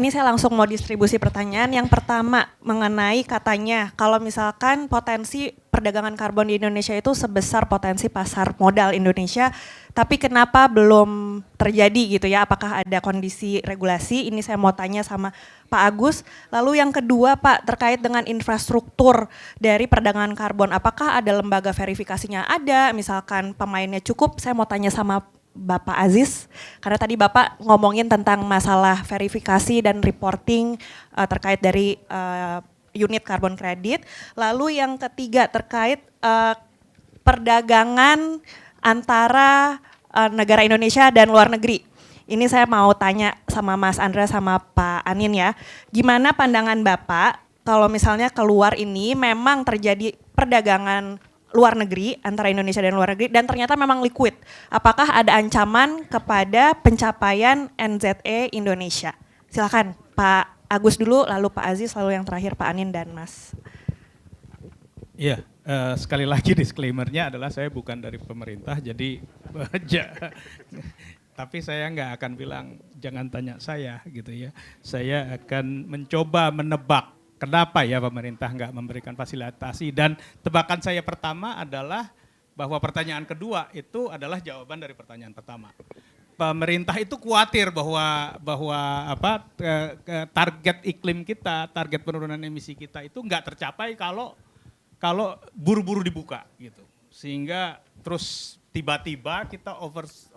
Ini saya langsung mau distribusi pertanyaan. Yang pertama mengenai katanya kalau misalkan potensi perdagangan karbon di Indonesia itu sebesar potensi pasar modal Indonesia, tapi kenapa belum terjadi gitu ya? Apakah ada kondisi regulasi? Ini saya mau tanya sama Pak Agus. Lalu yang kedua Pak, terkait dengan infrastruktur dari perdagangan karbon, apakah ada lembaga verifikasinya ada? Misalkan pemainnya cukup, saya mau tanya sama Bapak Aziz, karena tadi Bapak ngomongin tentang masalah verifikasi dan reporting terkait dari unit karbon kredit. Lalu yang ketiga terkait perdagangan antara negara Indonesia dan luar negeri. Ini saya mau tanya sama Mas Andra sama Pak Anin ya, gimana pandangan Bapak kalau misalnya keluar ini memang terjadi perdagangan luar negeri, antara Indonesia dan luar negeri, dan ternyata memang liquid. Apakah ada ancaman kepada pencapaian NZE Indonesia? Silakan Pak Agus dulu, lalu Pak Aziz, lalu yang terakhir Pak Anin dan Mas. Iya, sekali lagi disclaimer-nya adalah saya bukan dari pemerintah, jadi tapi saya nggak akan bilang jangan tanya saya gitu ya. Saya akan mencoba menebak kenapa ya pemerintah nggak memberikan fasilitasi, dan tebakan saya pertama adalah bahwa pertanyaan kedua itu adalah jawaban dari pertanyaan pertama. Pemerintah itu khawatir bahwa target iklim kita, target penurunan emisi kita itu nggak tercapai kalau buru-buru dibuka gitu. Sehingga terus tiba-tiba kita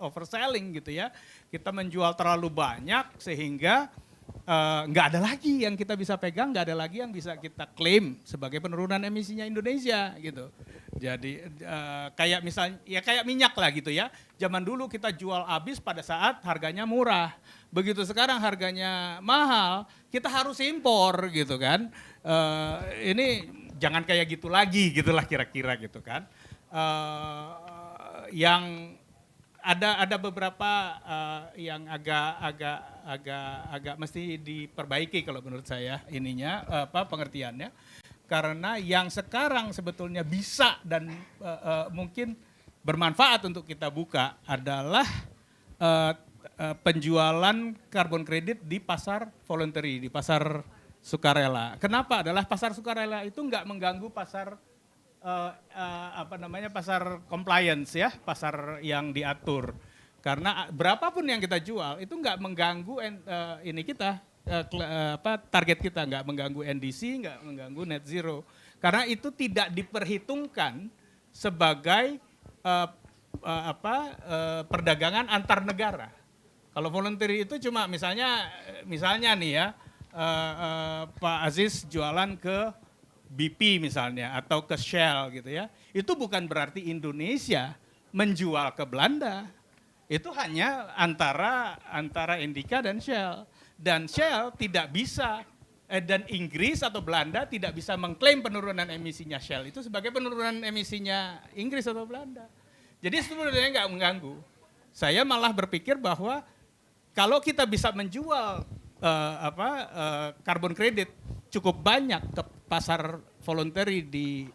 overselling gitu ya. Kita menjual terlalu banyak sehingga nggak ada lagi yang kita bisa pegang, nggak ada lagi yang bisa kita klaim sebagai penurunan emisinya Indonesia gitu. Jadi kayak misalnya ya kayak minyak lah gitu ya. Zaman dulu kita jual habis pada saat harganya murah. Begitu sekarang harganya mahal, kita harus impor gitu kan. Ini jangan kayak gitu lagi gitulah kira-kira gitu kan. Yang ada beberapa yang agak mesti diperbaiki kalau menurut saya ininya pengertiannya, karena yang sekarang sebetulnya bisa dan mungkin bermanfaat untuk kita buka adalah penjualan karbon kredit di pasar voluntary, di pasar sukarela. Kenapa? Adalah pasar sukarela itu nggak mengganggu pasar pasar compliance ya, pasar yang diatur. Karena berapapun yang kita jual itu nggak mengganggu ini kita target kita, nggak mengganggu NDC, nggak mengganggu net zero. Karena itu tidak diperhitungkan sebagai perdagangan antar negara. Kalau voluntary itu cuma misalnya nih ya, Pak Aziz jualan ke BP misalnya atau ke Shell gitu ya, itu bukan berarti Indonesia menjual ke Belanda. Itu hanya antara Indika dan Shell. Dan Shell tidak bisa, dan Inggris atau Belanda tidak bisa mengklaim penurunan emisinya Shell itu sebagai penurunan emisinya Inggris atau Belanda. Jadi sebenarnya nggak mengganggu. Saya malah berpikir bahwa kalau kita bisa menjual karbon kredit cukup banyak ke pasar voluntary di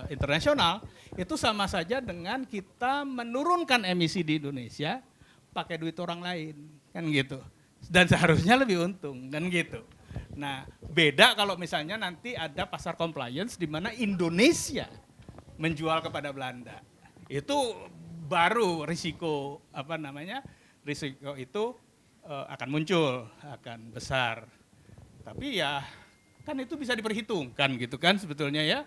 internasional, itu sama saja dengan kita menurunkan emisi di Indonesia pakai duit orang lain, kan gitu. Dan seharusnya lebih untung, kan gitu. Nah, beda kalau misalnya nanti ada pasar compliance di mana Indonesia menjual kepada Belanda. Itu baru risiko risiko itu akan muncul, akan besar. Tapi ya kan itu bisa diperhitungkan gitu kan sebetulnya ya.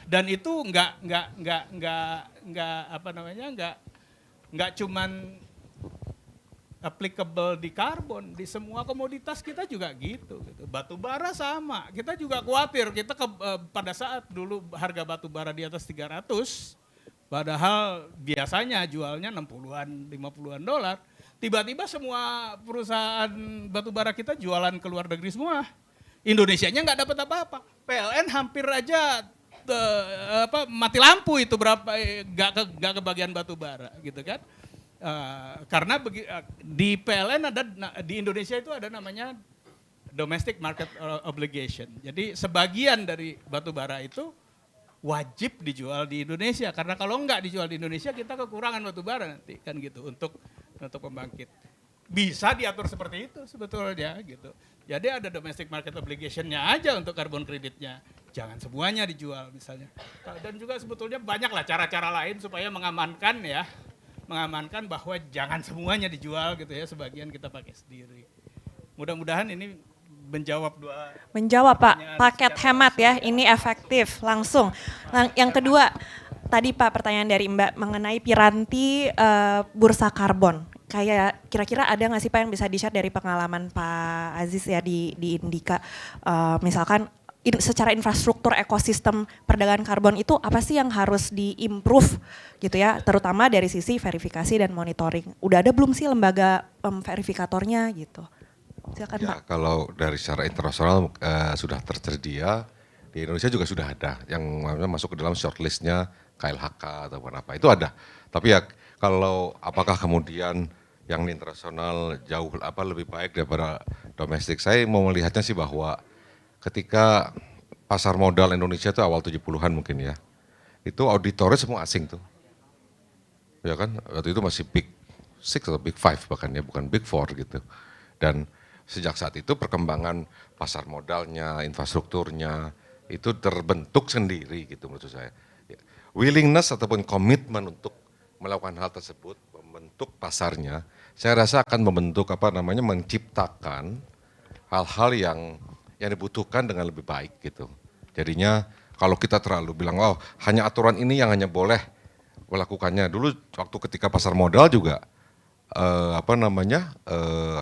Dan itu nggak cuman applicable di karbon, di semua komoditas kita juga gitu. Batu bara sama, kita juga khawatir. Kita pada saat dulu harga batu bara di atas 300, padahal biasanya jualnya 60-an, 50-an dolar. Tiba-tiba semua perusahaan batu bara kita jualan ke luar negeri semua. Indonesianya nggak dapat apa-apa. PLN hampir aja mati lampu itu nggak kebagian batu bara gitu kan. Karena di PLN di Indonesia itu ada namanya domestic market obligation. Jadi sebagian dari batu bara itu wajib dijual di Indonesia, karena kalau nggak dijual di Indonesia kita kekurangan batu bara nanti kan gitu untuk pembangkit. Bisa diatur seperti itu sebetulnya gitu. Jadi ada domestic market obligation-nya aja untuk karbon kreditnya. Jangan semuanya dijual misalnya. Dan juga sebetulnya banyaklah cara-cara lain supaya mengamankan bahwa jangan semuanya dijual gitu ya, sebagian kita pakai sendiri. Mudah-mudahan ini menjawab Pak, paket hemat ya, ini efektif langsung. Yang kedua, tadi Pak pertanyaan dari Mbak mengenai piranti bursa karbon. Kayak kira-kira ada nggak sih Pak yang bisa di-share dari pengalaman Pak Aziz ya di Indika, misalkan secara infrastruktur ekosistem perdagangan karbon itu apa sih yang harus di-improve gitu ya, terutama dari sisi verifikasi dan monitoring. Udah ada belum sih lembaga verifikatornya gitu? Silakan Ya, Pak. kalau dari secara internasional sudah tersedia di Di Indonesia juga sudah ada yang masuk ke dalam shortlistnya KLHK atau apa itu ada. Tapi ya kalau apakah kemudian yang internasional jauh lebih baik daripada domestik, saya mau melihatnya sih bahwa ketika pasar modal Indonesia itu awal 70-an mungkin ya, itu auditornya semua asing tuh. Ya kan, waktu itu masih Big Six atau Big Five bahkan ya, bukan Big Four gitu. Dan sejak saat itu perkembangan pasar modalnya, infrastrukturnya, itu terbentuk sendiri gitu menurut saya. Willingness ataupun komitmen untuk melakukan hal tersebut, membentuk pasarnya, saya rasa akan membentuk menciptakan hal-hal yang dibutuhkan dengan lebih baik gitu. Jadinya kalau kita terlalu bilang, oh hanya aturan ini yang hanya boleh melakukannya. Dulu waktu ketika pasar modal juga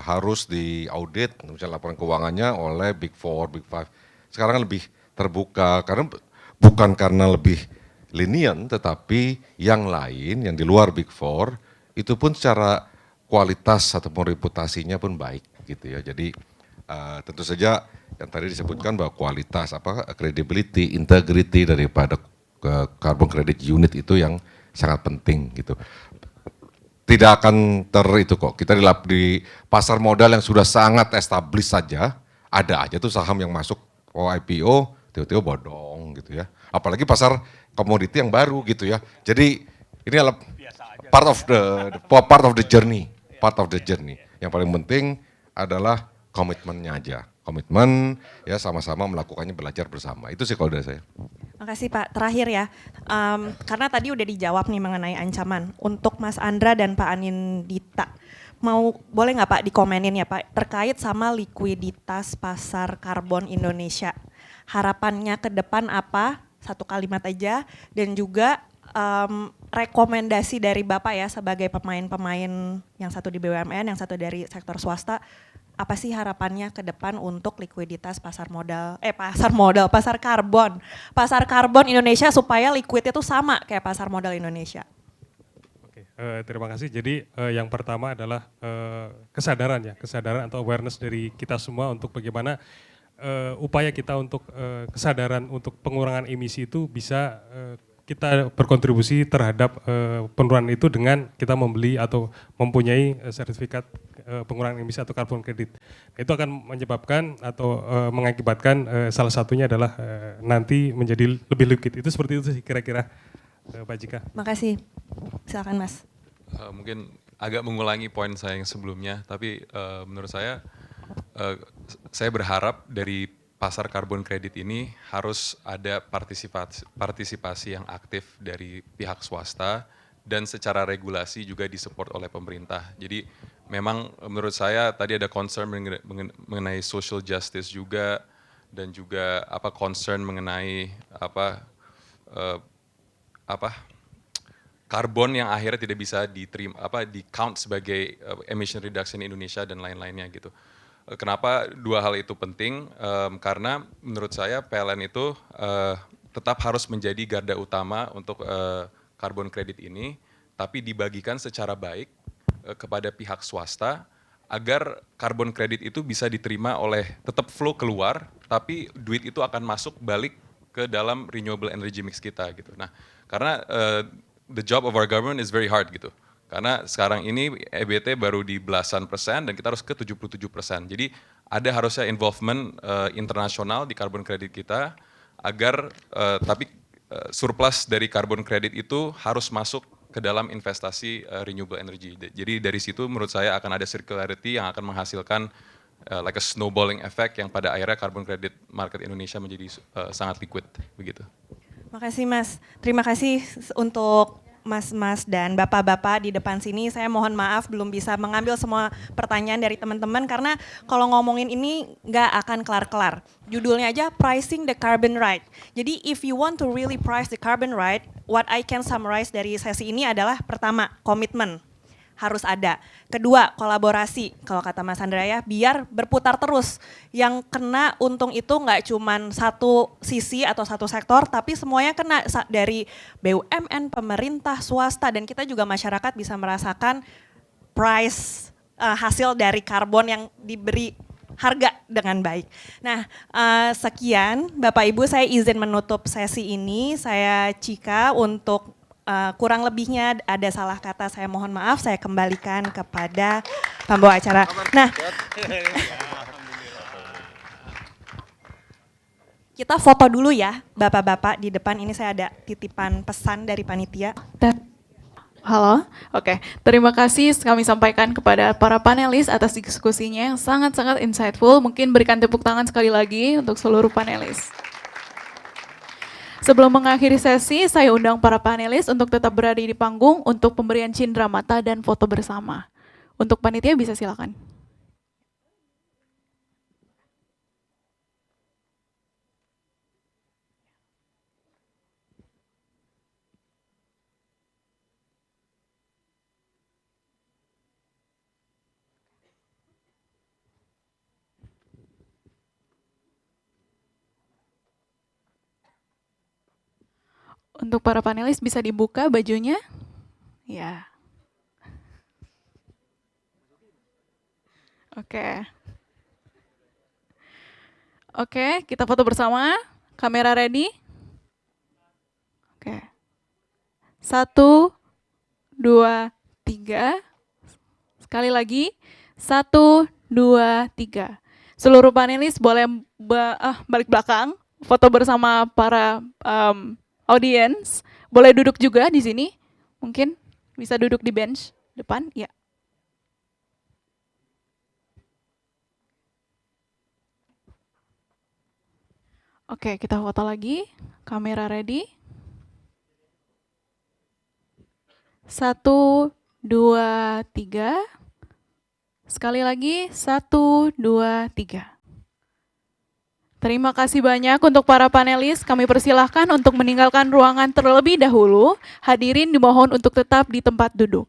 harus diaudit, misalnya laporan keuangannya oleh Big Four, Big Five. Sekarang lebih terbuka karena bukan karena lebih lenient, tetapi yang lain yang di luar Big Four itu pun secara kualitas ataupun reputasinya pun baik gitu ya. Jadi tentu saja yang tadi disebutkan bahwa kualitas credibility, integrity daripada carbon credit unit itu yang sangat penting gitu. Tidak akan kok. Kita di pasar modal yang sudah sangat established saja, ada aja tuh saham yang masuk IPO tiba-tiba bodong gitu ya. Apalagi pasar komoditi yang baru gitu ya. Jadi ini adalah part of the journey. Yang paling penting adalah komitmennya aja. Komitmen ya sama-sama melakukannya, belajar bersama. Itu sih kalau dari saya. Makasih Pak. Terakhir ya, karena tadi udah dijawab nih mengenai ancaman. Untuk Mas Andra dan Pak Anindita, boleh nggak Pak dikomenin ya Pak, terkait sama likuiditas pasar karbon Indonesia. Harapannya ke depan apa? Satu kalimat aja. Dan juga rekomendasi dari Bapak ya sebagai pemain-pemain, yang satu di BUMN, yang satu dari sektor swasta, apa sih harapannya ke depan untuk likuiditas pasar karbon Indonesia supaya liquidnya tuh sama kayak pasar modal Indonesia? Oke, terima kasih. Jadi yang pertama adalah kesadaran atau awareness dari kita semua untuk bagaimana upaya kita untuk kesadaran untuk pengurangan emisi itu bisa kita berkontribusi terhadap penurunan itu dengan kita membeli atau mempunyai sertifikat pengurangan emisi atau carbon credit. Itu akan menyebabkan atau mengakibatkan salah satunya adalah nanti menjadi lebih liquid. Itu seperti itu sih kira-kira Pak Jika. Makasih. Silakan Mas. Mungkin agak mengulangi poin saya yang sebelumnya, tapi menurut saya berharap dari pasar karbon kredit ini harus ada partisipasi yang aktif dari pihak swasta dan secara regulasi juga disupport oleh pemerintah. Jadi memang menurut saya tadi ada concern mengenai social justice juga, dan juga concern mengenai karbon yang akhirnya tidak bisa diterima di count sebagai emission reduction Indonesia dan lain-lainnya gitu. Kenapa dua hal itu penting? Karena menurut saya PLN itu tetap harus menjadi garda utama untuk carbon credit ini, tapi dibagikan secara baik kepada pihak swasta agar carbon credit itu bisa diterima oleh tetap flow keluar, tapi duit itu akan masuk balik ke dalam renewable energy mix kita gitu. Nah, karena the job of our government is very hard gitu. Karena sekarang ini EBT baru di belasan persen dan kita harus ke 77%. Jadi ada harusnya involvement internasional di carbon credit kita agar tapi surplus dari carbon credit itu harus masuk ke dalam investasi renewable energy. Jadi dari situ menurut saya akan ada circularity yang akan menghasilkan like a snowballing effect yang pada akhirnya carbon credit market Indonesia menjadi sangat liquid begitu. Makasih Mas. Terima kasih untuk Mas-mas dan bapak-bapak di depan sini. Saya mohon maaf belum bisa mengambil semua pertanyaan dari teman-teman karena kalau ngomongin ini nggak akan kelar-kelar. Judulnya aja Pricing the Carbon Right. Jadi if you want to really price the carbon right, what I can summarize dari sesi ini adalah pertama, komitmen harus ada. Kedua, kolaborasi, kalau kata Mas Andrea, biar berputar terus. Yang kena untung itu nggak cuman satu sisi atau satu sektor, tapi semuanya kena dari BUMN, pemerintah, swasta, dan kita juga masyarakat bisa merasakan price hasil dari karbon yang diberi harga dengan baik. Nah, sekian Bapak Ibu, saya izin menutup sesi ini. Saya Cika, untuk kurang lebihnya ada salah kata saya mohon maaf, saya kembalikan kepada pembawa acara. Nah, kita foto dulu ya, Bapak-bapak di depan. Ini saya ada titipan pesan dari panitia. Halo, oke. Terima kasih kami sampaikan kepada para panelis atas diskusinya yang sangat-sangat insightful. Mungkin berikan tepuk tangan sekali lagi untuk seluruh panelis. Sebelum mengakhiri sesi, saya undang para panelis untuk tetap berada di panggung untuk pemberian cindera mata dan foto bersama. Untuk panitia bisa silakan. Untuk para panelis bisa dibuka bajunya? Ya. Oke. Oke, kita foto bersama. Kamera ready? Oke. 1, 2, 3. Sekali lagi. 1, 2, 3. Seluruh panelis boleh balik belakang, foto bersama para audience. Boleh duduk juga di sini. Mungkin bisa duduk di bench depan, ya. Oke, kita foto lagi. Kamera ready. 1, 2, 3. Sekali lagi, 1, 2, 3. Terima kasih banyak untuk para panelis. Kami persilahkan untuk meninggalkan ruangan terlebih dahulu. Hadirin dimohon untuk tetap di tempat duduk.